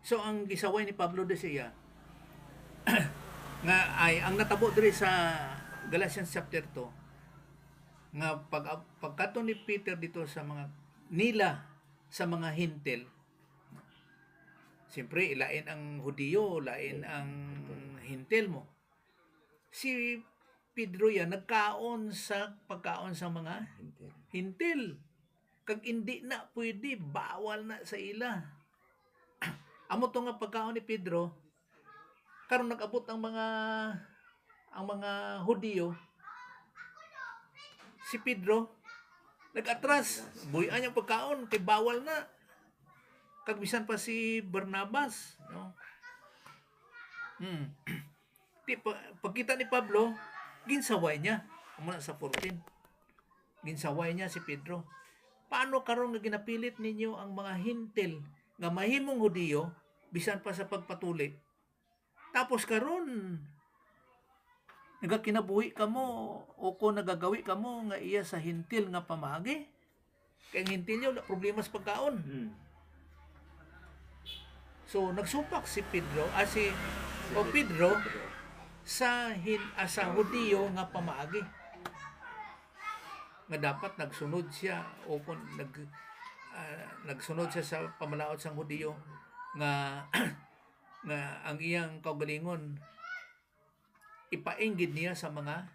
Speaker 1: So ang gisaway ni Pablo de siya nga ay ang natabo diri sa Galatians chapter 2 nga pagkato ni Peter dito sa mga nila sa mga Hintil. Siyempre ilain ang Hudiyo, lain ang Hintil mo. Si Pedro yan nagkaon sa pagkaon sa mga Hintil. kag hindi na pwede, bawal na sa ila. Amo to nga pagkaon ni Pedro, karon nag-abot ang mga Hudiyo, si Pedro nag-atras, buhian yung pagkaon kay bawal na. Kag bisan pa si Barnabas, no? Pagkita ni Pablo, ginsaway niya. Amo na sa 14. Ginsaway niya si Pedro. Paano karon nga ginapilit ninyo ang mga hintil nga mahimong Hudiyo bisan pa sa pagpatuli? Tapos karon nagakinabuhi kamo o kung nagagawi kamo nga iya sa hintil nga pamagi. Kaya ang hintil niyo problema sa pagkaon. So nagsumpak si Pedro, Pedro sa Hudiyo nga pamaagi. Nga dapat nagsunod siya o kung nagsunod siya sa pamalaot sang Hudiyo nga nga ang iyang kaugalingon ipainggid niya sa mga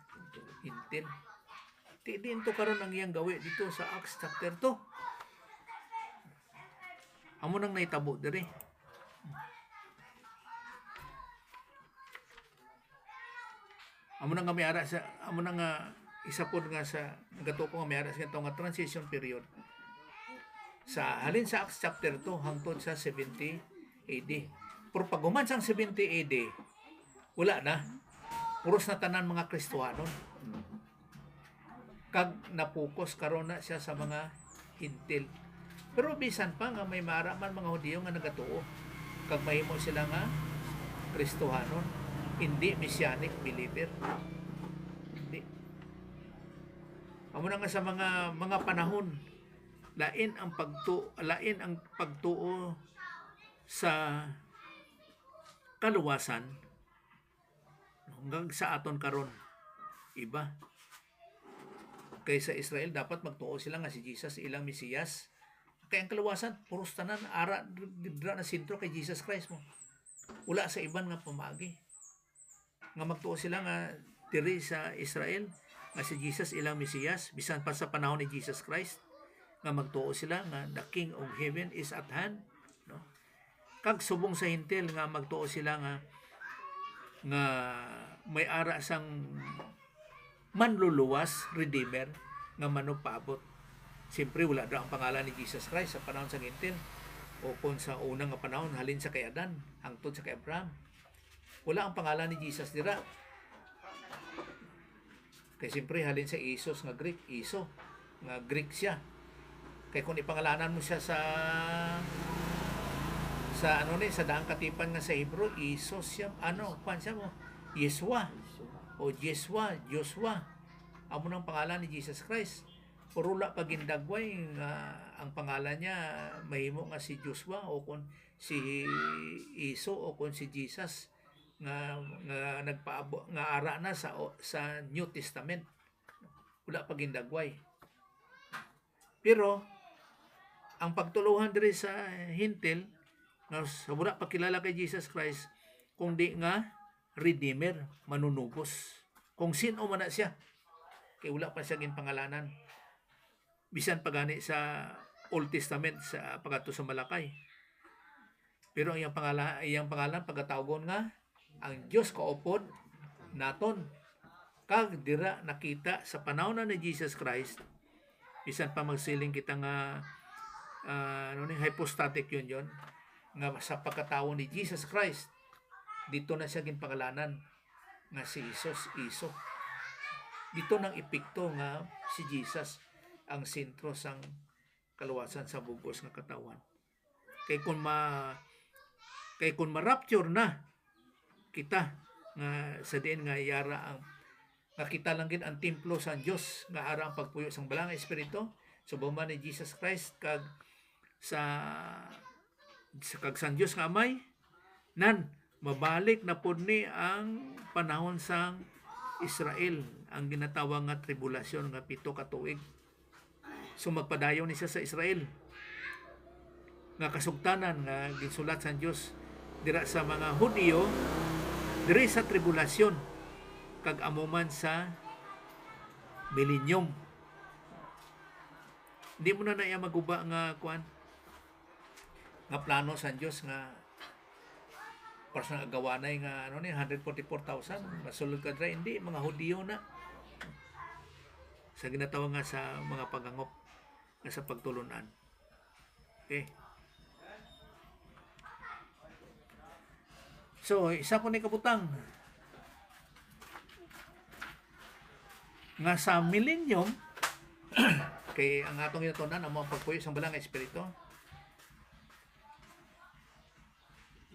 Speaker 1: hintil. Di din to karon ang iyang gawi dito sa Acts chapter 2. Amo nang naitabo diri. Amo nang may ara sa amo nang isa pod nga sa nagato ko nga may ara sa nga transition period. Sa halin sa Acts chapter 2 hangtod sa 70 AD. Pero pag human sang 70 AD, wala na. Puros na tanan mga Kristohanon. Kag napokus karon na siya sa mga hintil. Pero bisan pa nga may maraman mga Hudiyo nga nagatuo. Kag mahimo sila nga Kristohanon, hindi messianic believer. Hindi. Amo na nga sa mga panahon, lain ang pagtuo sa kaluwasan hanggang sa aton karon iba. Kaysa Israel dapat magtuo sila nga si Jesus ilang Mesiyas. Kaya ang kaluwasan puros tanan ara dira na sentro kay Jesus Christ mo. Wala sa iban nga pamagi. Nga magtuo sila nga diri sa Israel nga si Jesus ilang Mesiyas bisan pa sa panahon ni Jesus Christ nga magtuo sila nga the King of Heaven is at hand, no? Kag subong sa hintil nga magtuo sila nga may ara sang manluluwas, redeemer nga manupabot. Siyempre wala daw ang pangalan ni Jesus Christ sa panahon sa hintil o kung sa unang nga panahon halin sa kay Adan hangtod sa kay Abraham. Wala ang pangalan ni Jesus dira. Kay siyempre halin sa Isos nga Greek, Iso nga Greek siya. Kay kung ipangalanan mo siya sa sa daang katipan nga sa Hebrew, Isos siya, siya mo? Yeswa o Joshua. Amo nang pangalan ni Jesus Christ. Purula pagindagway nga ang pangalan niya mahimo nga si Joshua o kung si Iso o kung si Jesus nga nagpaabo nga ara na sa New Testament. Wala pagindagway. Pero ang pagtuluhan diri sa hintil nga sa wala pakilala kay Jesus Christ kung di nga redeemer, manunubos. Kung sino man na siya. Kay wala pa siya ginpangalanan. Bisan pagani sa Old Testament sa pagadto sa Malakay. Pero ang iyang pangalan pagkatawgon nga ang Dios kaupod naton. Kag dira nakita sa panahon ni Jesus Christ bisan pa magsiling kita nga hypostatic yun nga sa pagkatawo ni Jesus Christ dito na siya ginpangalanan nga si Iso. Dito nang epekto nga si Jesus ang sentro sang kaluwasan sa bugos nga katawan. Kay kung ma-rapture na kita nga sa diin nga yara ang nakita lang gid ang templo sa Dios nga ara ang pagpuyo sang balang espiritu subaman ni Jesus Christ kag sang Dios nga Amay nan mabalik na pud ni ang panahon sang Israel ang ginatawag nga tribulasyon nga 7 ka tuig. So magpadayon ni siya sa Israel nga kasugtanan nga ginsulat sa Dios dira sa mga Hudiyo diri sa tribulasyon kag amuman sa millennium Di mo na iya maguba nga kuan nga plano sa Dios nga personal gawanay nga ano ni 144,000 masulod ka dra, hindi mga Hudiyo na sa ginatawag nga sa mga pagangop nga sa pagtulunan. Okay. So, isa ko ni kabutang nga sa millennium kay ang atong ginatunan ang mga pagpuyo sa balang espiritu,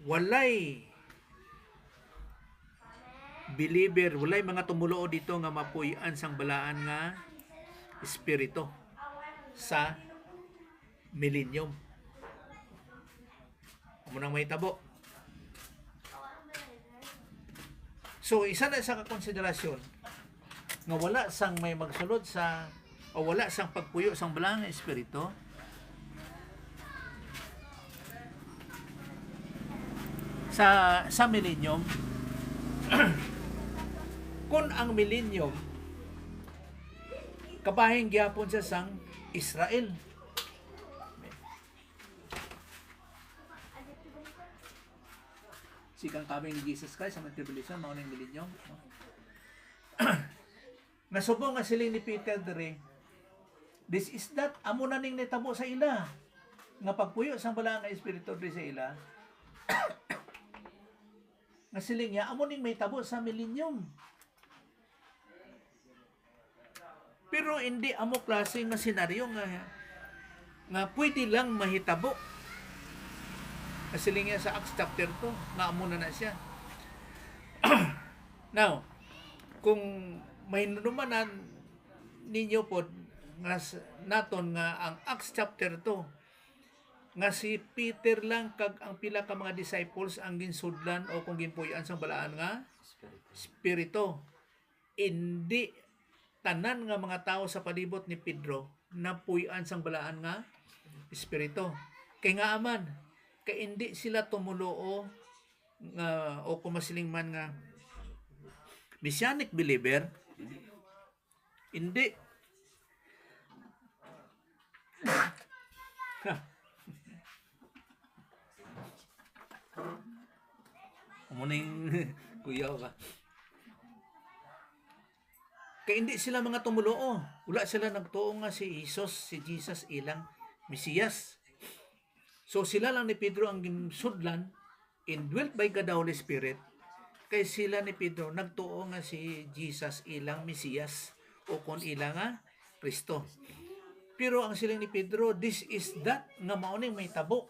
Speaker 1: walay believer, walay mga tumulo dito nga mapuy-an sang balaan nga espiritu sa millennium. Amo nang mahitabo. So, isa na sa konsiderasyon nga wala sang may magsulod sa o wala sang pagpuyo sang balang nga espiritu, sa millennium. Kung ang millennium kabahing gyapon sa sang Israel, sikang kami ni Jesus Christ sa tribulation mao ning millennium, no? Nasubong nga siling ni Peter dire, this is that amo na ning nitabo sa ila nga pagpuyo sang balang nga espiritu dire sa ila. Nga siling niya amo ning may tabo sa millennium. Pero hindi amo klase nga senaryo nga pwede lang mahitabo. Nga siling niya sa Acts chapter 2 nga amo na siya. Now, kung may nunumanan ninyo po nga naton nga ang Acts chapter 2 nga si Peter lang kag ang pila ka mga disciples ang ginsudlan o kung ginpuy-an sang balaan nga espiritu. Hindi tanan nga mga tao sa palibot ni Pedro napuy-an sang balaan nga espiritu. Kay nga aman, kay hindi sila tumuloo nga o kung masiling man nga messianic believer, hindi. Muning kuyaw ka. Kaya hindi sila mga tumuloo. Wala sila nagtuo nga si Jesus ilang Mesiyas. So sila lang ni Pedro ang ginsudlan, indwelt by God the Holy Spirit. Kay sila ni Pedro nagtuo nga si Jesus ilang Mesiyas o kon ilang nga Kristo. Pero ang silang ni Pedro, this is that nga mauning may tabo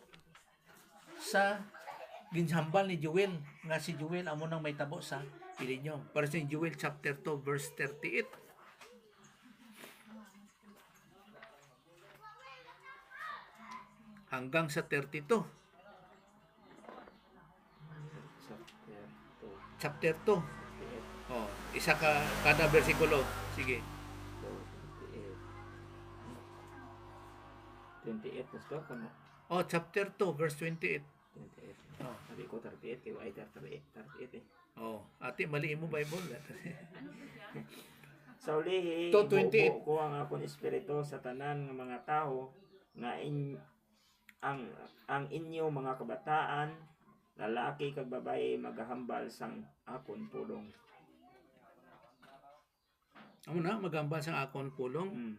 Speaker 1: sa ginhambal ni Joel, nga si Joel amo nang may tabo sa millennium. Para sa Joel chapter 2 verse 38. Hanggang sa 32. Chapter 2. Oh, isa ka kada bersikulo. Sige.
Speaker 2: 28 na stop ano?
Speaker 1: Oh, chapter 2 verse 28.
Speaker 2: 28. Oh, sabi ko 38 kay ay 38 eh.
Speaker 1: Oh, ate mali mo Bible.
Speaker 2: Sa ulihi,
Speaker 1: 2:28
Speaker 2: ko ang akong espiritu sa tanan ng mga tao nga ang inyo mga kabataan, lalaki kag babae maghahambal sang akon pulong.
Speaker 1: Amo na magambal sang akon pulong.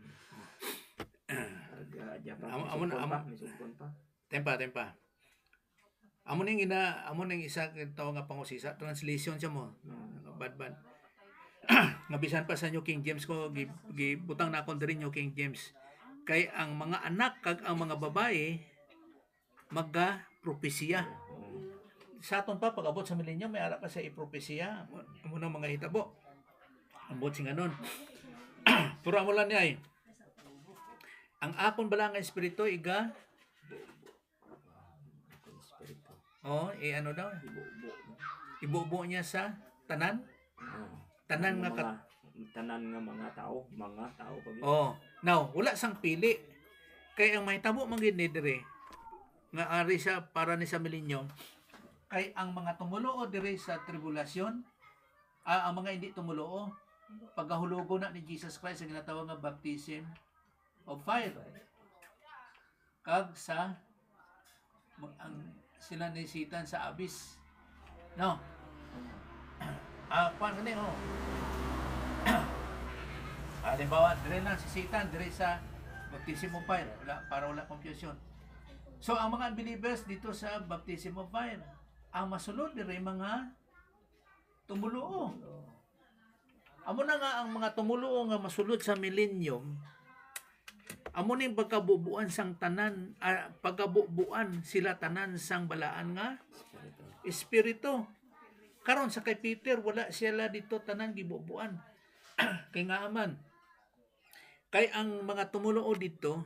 Speaker 1: Tempa. Amo ning isa tawo nga pangusisa, translation siya mo. Bad. Nga bisan pa sa New King James ko gibutang na akon diri New King James. Kay ang mga anak kag ang mga babae magga-propesya. Sa aton pa pag-abot sa millennium may ara pa sa ipropesya. Amo nang mga hitabo. Ambot sing anon. Pero amo lang niya ang akon bala nga espiritu iga ano daw? Ibubo niya sa tanan? Tanan nga
Speaker 2: mga tao pag.
Speaker 1: Now, wala sang pili. Kay ang mahitabo man gid dire nga ari siya para ni sa millennium kay ang mga tumuloo dire sa tribulasyon, ang mga hindi tumuloo pagkahulugo na ni Jesus Christ ang ginatawag nga baptism of fire. kag sa ang sila nisitan sa abis. No. Kuan gani oh. Halimbawa, dire na sisitan dire sa baptism of fire, para wala confusion. So ang mga believers dito sa baptism of fire, ang masulod dire mga tumuluo. Amo na nga ang mga tumuluo nga masulod sa millennium. Amo ning pagkabubuan sang tanan, pagkabubuan sila tanan sang balaan nga espiritu. Karon sa kay Peter wala sila dito tanan gibubuan. Kay nga man kay ang mga tumuluo dito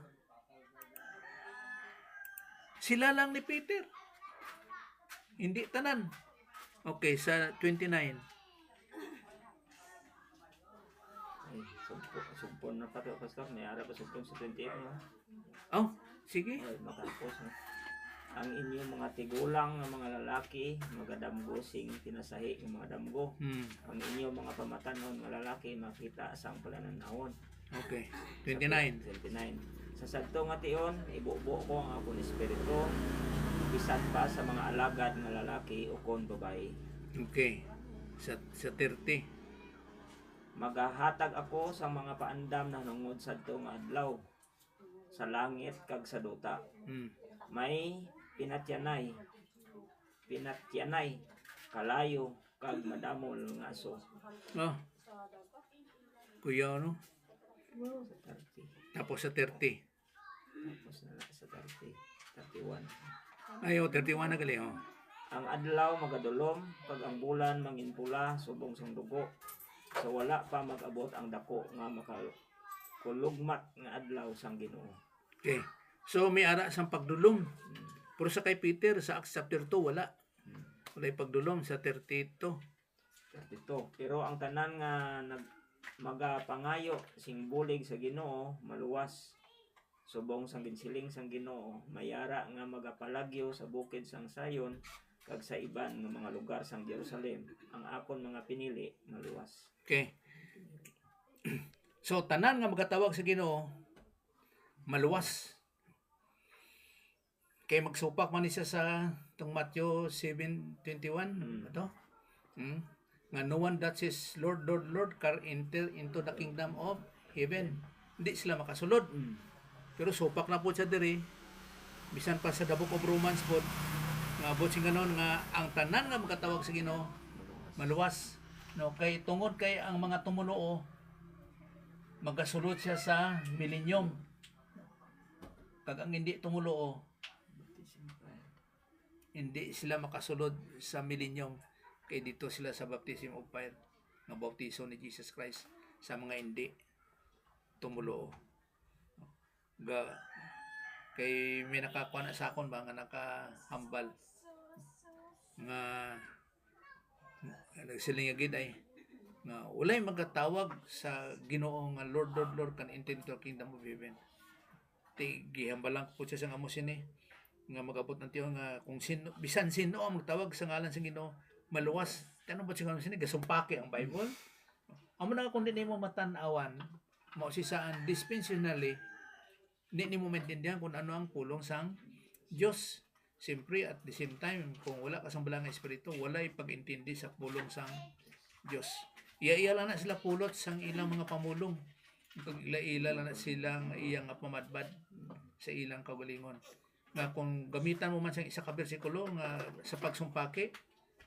Speaker 1: sila lang ni Peter. Hindi tanan. Okay, sa 29.
Speaker 2: Ay, sumpon na pa ito, Pastor. Mayara pa sumpon sa 28 mo.
Speaker 1: Oh, sige.
Speaker 2: Ay, matapos na. Ang inyong mga tigulang ng mga lalaki, magadamgo sing tinasahi ng mga damgo. Ang inyong mga pamatanon ng lalaki, makita sang palananawon.
Speaker 1: Okay. 29.
Speaker 2: 29. Sa sadto nga tion, ibubo ko ang akong espiritu, bisan pa sa mga alagad nga lalaki o kon babae.
Speaker 1: Okay. Sa 30.
Speaker 2: Magahatag ako sa mga paandam na nungod sadto nga adlaw sa langit kag sa duta. May pinatyanay, kalayo kag madamol nga aso.
Speaker 1: Oh. Kuya no?
Speaker 2: Sa 30.
Speaker 1: Tapos sa 30.
Speaker 2: Tapos na sa 30. 31.
Speaker 1: Ayo, 31 na gali oh.
Speaker 2: Ang adlaw magadulom, kag ang bulan manginpula subong sang dugo. So wala pa mag-abot ang dako nga makakulugmat nga adlaw sang Ginoo.
Speaker 1: Okay. So may ara sang pagdulom. Pero sa kay Peter sa Acts chapter 2 wala. Walay pagdulom sa 32.
Speaker 2: 32. Pero ang tanan nga magapangayo sing bulig sa Ginoo maluwas. Subong sang ginsiling sang Ginoo, mayara nga magapalagyo sa bukid sang Sayon kag sa iban nga mga lugar sang Jerusalem. Ang akon mga pinili maluwas.
Speaker 1: Okay. So tanan nga magatawag sa Ginoo maluwas. Kay magsupak man siya sa tong Matthew 7:21 ato. Nga no one that says Lord, Lord, Lord can enter into the kingdom of heaven. Hindi sila makasulod. Pero supak na po siya diri. Bisan pa sa the book of Romans po nga abot sing ganon nga ang tanan nga makatawag sa Ginoo maluwas. No, kay tungod kay ang mga tumuluo magasulod siya sa millennium. Kag ang hindi tumuluo hindi sila makasulod sa millennium. Kay dito sila sa baptism of fire nga baptiso ni Jesus Christ sa mga hindi tumuluo. Kay may nakakuha na sa akon ba nga nakahambal nga nagsiling agad ay nga walay magatawag sa Ginoo nga Lord, Lord, Lord can enter into the kingdom of heaven. Gihambalan po siya sa amo sini nga magabot ng tiyo nga kung sino bisan sino ang magtawag sa ngalan sa Ginoo maluwas. Tanong ba siya sini gasumpake ang Bible? Amo na kung di mo matan-awan mo si saan dispensationally hindi mo maintindihan kung ano ang pulong sang Diyos. Siyempre, at the same time, kung wala ka sang balang espiritu, wala pag-intindi sa pulong sang Diyos. Iya lang na sila pulot sang ilang mga pamulong. Ila lang na silang iyang pamadbad sa ilang kagalingon. Nga kung gamitan mo man sang isa ka bersikulo nga sa pagsumpake,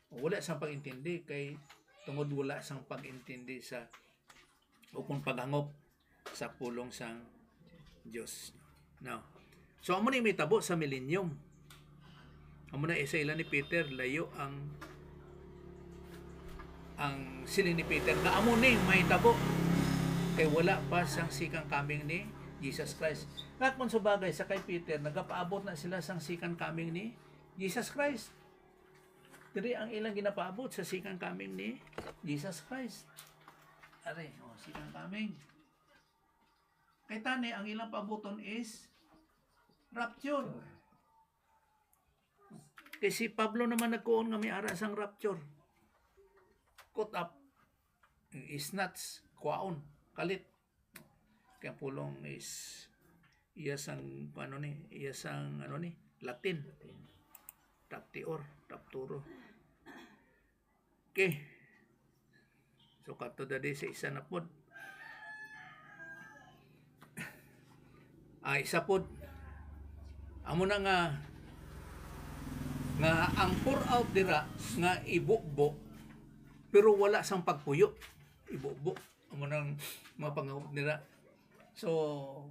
Speaker 1: wala sang pag-intindi kay tungod wala sang pag-intindi sa o kung paghangop sa pulong sang Diyos. Now, so amo ni may tabo sa millennium. Amo na isa ilan ni Peter layo ang siling ni Peter nga amo ni may tabo kay wala pa sang sikang coming ni Jesus Christ. Nga kung subagay sa kay Peter nagapaabot na sila sang sikang coming ni Jesus Christ. Diri ang ilang ginapaabot sa sikang coming ni Jesus Christ. Are, sikang coming. Kay tani, ang ilang paabuton is rapture. Kay si Pablo naman nagkuon nga may ara sang rapture. Caught up. Is nuts. Kuwaon. Kalit. Kaya pulong is iya sang ano ni, iya sang ano ni, Latin, taptior, tapturo. Okay. So kato dadi sa isa na pod. Isa pod amo na nga ang pour out dira nga ibukbo pero wala sang pagpuyo. Ibukbo amo nang mga pangawag nila. So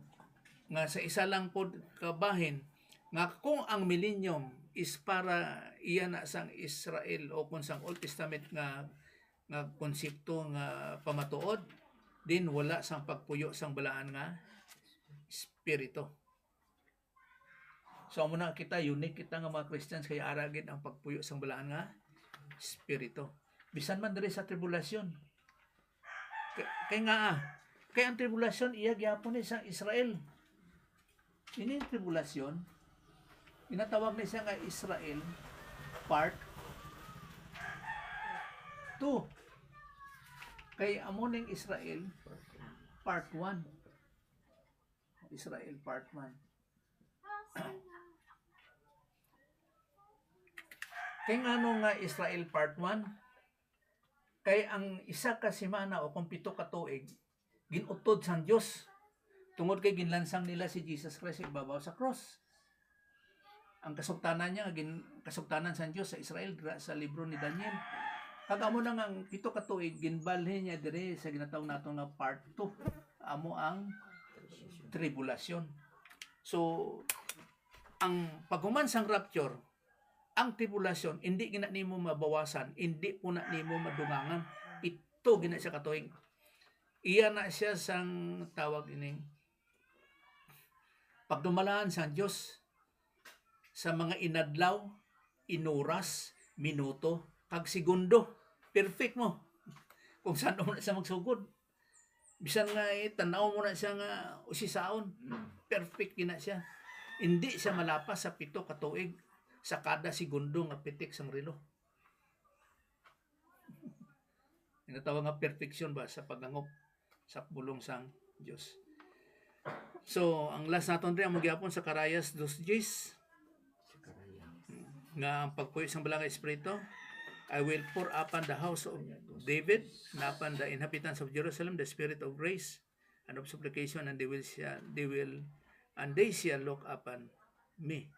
Speaker 1: nga sa isa lang pod kabahin nga kung ang millennium is para iya na sang Israel o kung sang Old Testament nga konsepto nga pamatuod, din wala sang pagpuyo sang balaan nga espiritu. So amo na kita unique kita nga mga Christians kay aragid ang pagpuyo sang balaan nga espiritu. Bisan man diri sa tribulation. Kay ang tribulation iya gyapon ni sang Israel. Ini tribulation ginatawag ni siya nga Israel part 2. Kay amo ning Israel part 1. Israel part 1. Kay ngano nga Israel part 1? Kay ang isa ka semana o kung 7 ka tuig ginutod sang Dios tungod kay ginlansang nila si Jesus Christ sa ibabaw sa cross. Ang kasugtanan niya kasugtanan sang Dios sa Israel sa libro ni Daniel. Kagamo na nga ang 7 ka tuig ginbalhin niya dire sa ginatawag nato nga part 2. Amo ang tribulation. So ang paghuman sang rapture, ang tribulation hindi gina nimo mabawasan, hindi po na nimo madungangan. Ito gina siya katuig. Iya na siya sang tawag ining pagdumalaan sang Dios sa mga inadlaw, inuras, minuto, kag segundo. Perfect mo. Kung saan mo na siya magsugod. Bisan nga tanaw mo na siya nga usisaon. Perfect gina siya. Hindi siya malapas sa 7 ka tuig sa kada segundo nga pitik sang relo. Tinatawag nga perfection ba sa pagangop sa bulong sang Dios. So, ang last naton rin ang magyapon sa Karayas 2:10 nga ang pagpuyo sang balang espiritu, I will pour upon the house of David and upon the inhabitants of Jerusalem the spirit of grace and of supplication, and they shall look upon me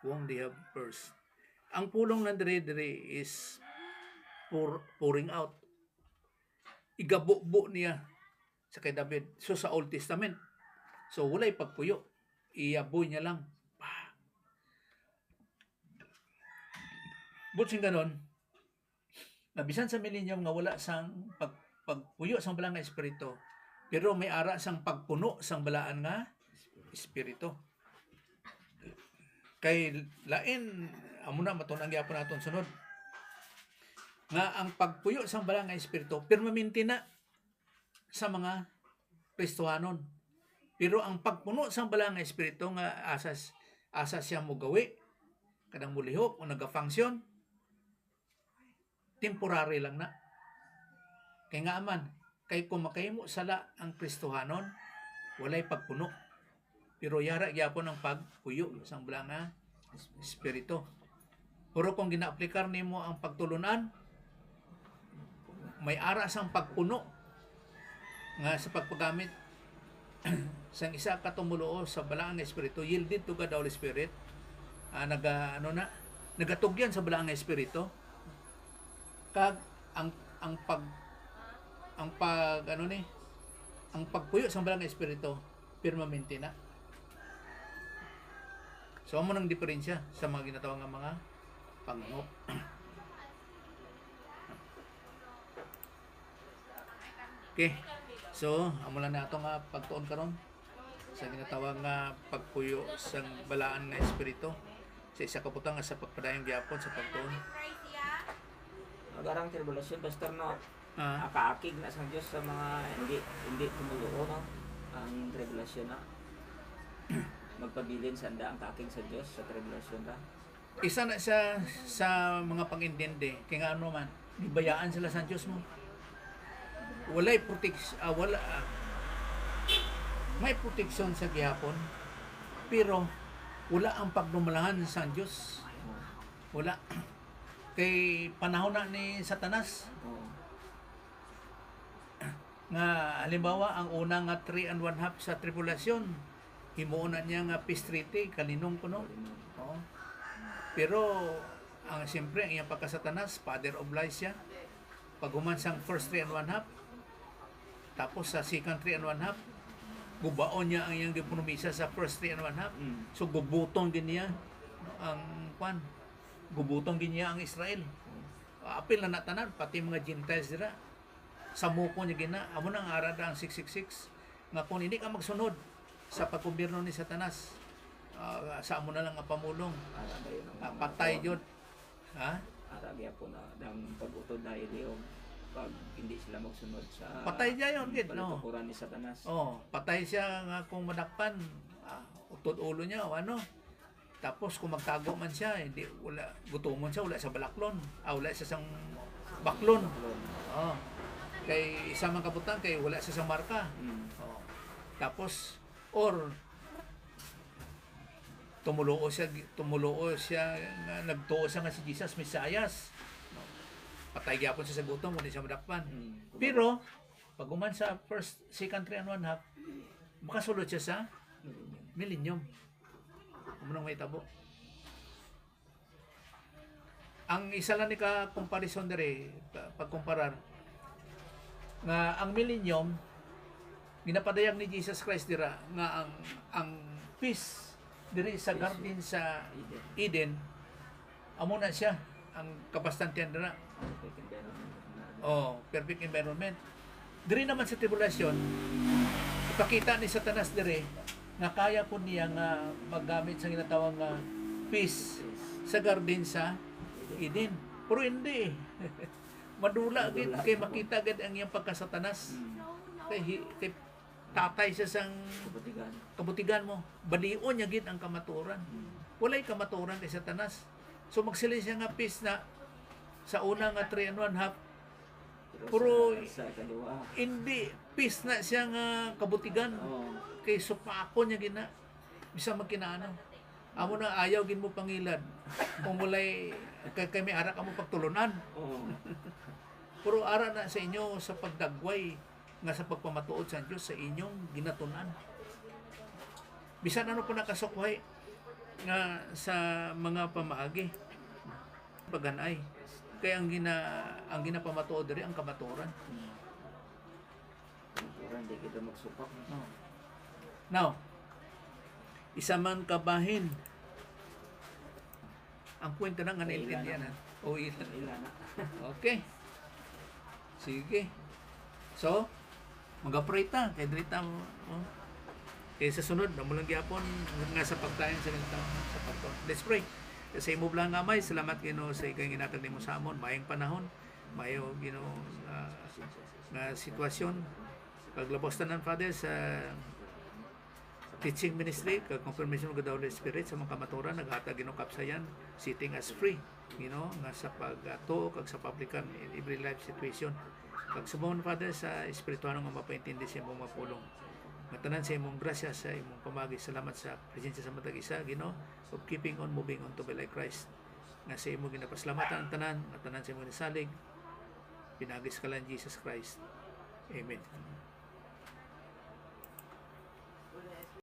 Speaker 1: whom they have cursed. Ang pulong ng dire is pouring out. Igabukbo niya sa kay David. So sa Old Testament. So walay pagpuyo. Iyaboy niya lang. Butsing ganon, nabisan sa millennium nga wala sang pagpuyo sang balang nga espiritu, pero may ara sang pagpuno sang balaan nga espiritu. Kay lain amo na matunang gyapon naton sunod nga ang pagpuyo sang balang nga espiritu permanente na sa mga Kristohanon. Pero ang pagpuno sang balang nga espiritu nga asas siya mo gawi kadang mulihok o naga-function temporary lang na. Kay nga aman, kay kung makahimo sala ang Kristohanon, walay pagpuno. Pero yara gyapon ang pagpuyo sang balang nga espiritu. Pero kung gina-aplikar nimo ang pagtulunan, may ara sang pagpuno nga sa pagpagamit sang isa ka tumuluo sa balang nga espiritu, yielded to God the Holy Spirit. Nagatugyan sa balang nga espiritu. Kag ang pagpuyo sa balang espiritu permanente na. So amo nang diferensya sa mga ginatawag nga mga pangangop. Okay. So amo lang nato nga pagtuon karon sa ginatawag nga pagpuyo sa balaan nga espiritu sa isa ka putang nga sa pagpadayong gyapon sa pagtuon.
Speaker 2: Magarang tribulation pastor no. Akaakig na sang Dios sa mga hindi tumuluo no. Ang tribulation na. Magpabilin sanda ang kaakig sa Dios sa tribulation ra.
Speaker 1: Isa na siya sa mga pangintindi kay nga ano man gibayaan sila sa Dios mo. Walay protection may protection sa gihapon Pero wala ang pagdumalahan sa Dios. Wala. Kay panahon na ni Satanas
Speaker 2: Oo.
Speaker 1: nga halimbawa ang una nga 3 and 1/2 sa tribulation himuon na niya nga peace treaty kaninong kuno. Oo. Pero ang siyempre ang iyang pagkasatanas, father of lies siya. Paghuman sang first 3 and 1/2, tapos sa second 3 and 1/2, gubaon niya ang iyang gipromisa sa first 3 and 1/2. So gubutong din niya ang kwan. Gubutong din niya ang Israel. Apil na natanan pati mga Gentiles dira. Sa muko niya gina, amo nang arada ang 666 nga kung hindi ka magsunod sa pagkumbirno ni Satanas, sa amo na lang ang pamulong.
Speaker 2: Ara ba yun ang
Speaker 1: Patay yun. Ha?
Speaker 2: Ara po na ang pag-utod na iliyog pag hindi sila magsunod sa
Speaker 1: Patay niya yun, gid, no?
Speaker 2: palitukuran ni Satanas.
Speaker 1: Oh, patay siya nga kung madakpan, utod ulo niya o ano. Tapos kung magtago man siya, hindi wala gutumon siya, wala sa balaklon, wala sa sang baklon. Oh. Kay isa man kabutang kay wala siya sa marka. Oh. Tapos or tumulo siya nga nagtuo siya nga si Jesus Mesias. No. Patay gyapon siya sa gutom kung di siya madakpan. Pero pag uman sa first, second, 3 and 1/2, makasulod siya sa millennium. Umunang may tabo. Ang isa lang ni ka comparison dire, pagkumparar nga ang millennium ginapadayag ni Jesus Christ dira nga ang peace diri sa garden sa Eden amo na siya ang kapastantian dira. Oh, perfect environment. Diri naman sa tribulation, ipakita ni Satanas diri nga kaya po niya nga maggamit sa ginatawag nga peace sa garden sa Eden. Pero hindi. Madula gid kay makita gid ang iyang pagkasatanas. Kay tatay siya sang kabutigan mo. Balion niya gid ang kamaturan. Walay kamaturan kay Satanas. So magsilbi siya nga peace na sa una nga 3 and 1/2. Pero hindi peace na siya nga kabutigan. Kay supako niya gina. Bisa magkinaano. Amo na ayaw gid mo pangilad. Kung walay kay may ara ka mo pagtulunan. Pero ara na sa inyo sa pagdagway nga sa pagpamatuod sa Dios sa inyong ginatunan. Bisan ano pa nakasukway nga sa mga pamaagi paghanay. Kaya ang ginapamatuod diri ang kamaturan.
Speaker 2: Kamaturan di kita magsupak.
Speaker 1: No. Now, isa man kabahin ang kwento na nga naintindihan. O ilan.
Speaker 2: Ilan na.
Speaker 1: Okay. Sige. So, mag-pray ta. Kaya drita mo. Kaya sa sunod, namulang gyapon nga sa pagtayan sa sa pagto. Let's pray. Kasi imo blang gamay, salamat Ginoo sa ikang ginatag nimo sa amon, mayong panahon, mayo Ginoo nga sitwasyon. Paglabos tanan Father sa teaching ministry, kag confirmation of the Holy Spirit sa mga kamaturan, naghatag Ginoo kapsayan, sitting as free, nga sa pag-ato kag sa publican in every life situation. Kag subong Father sa espirituano nga mapaintindi sa imong mapulong. Matanan sa imong grasya sa imong pamagi. Salamat sa presensya sa matag isa, Ginoo, of keeping on moving on to be like Christ. Nga sa imong ginapasalamatan ang tanan, at tanan sa imong nisalig. Pinagis ka lang Jesus Christ. Amen.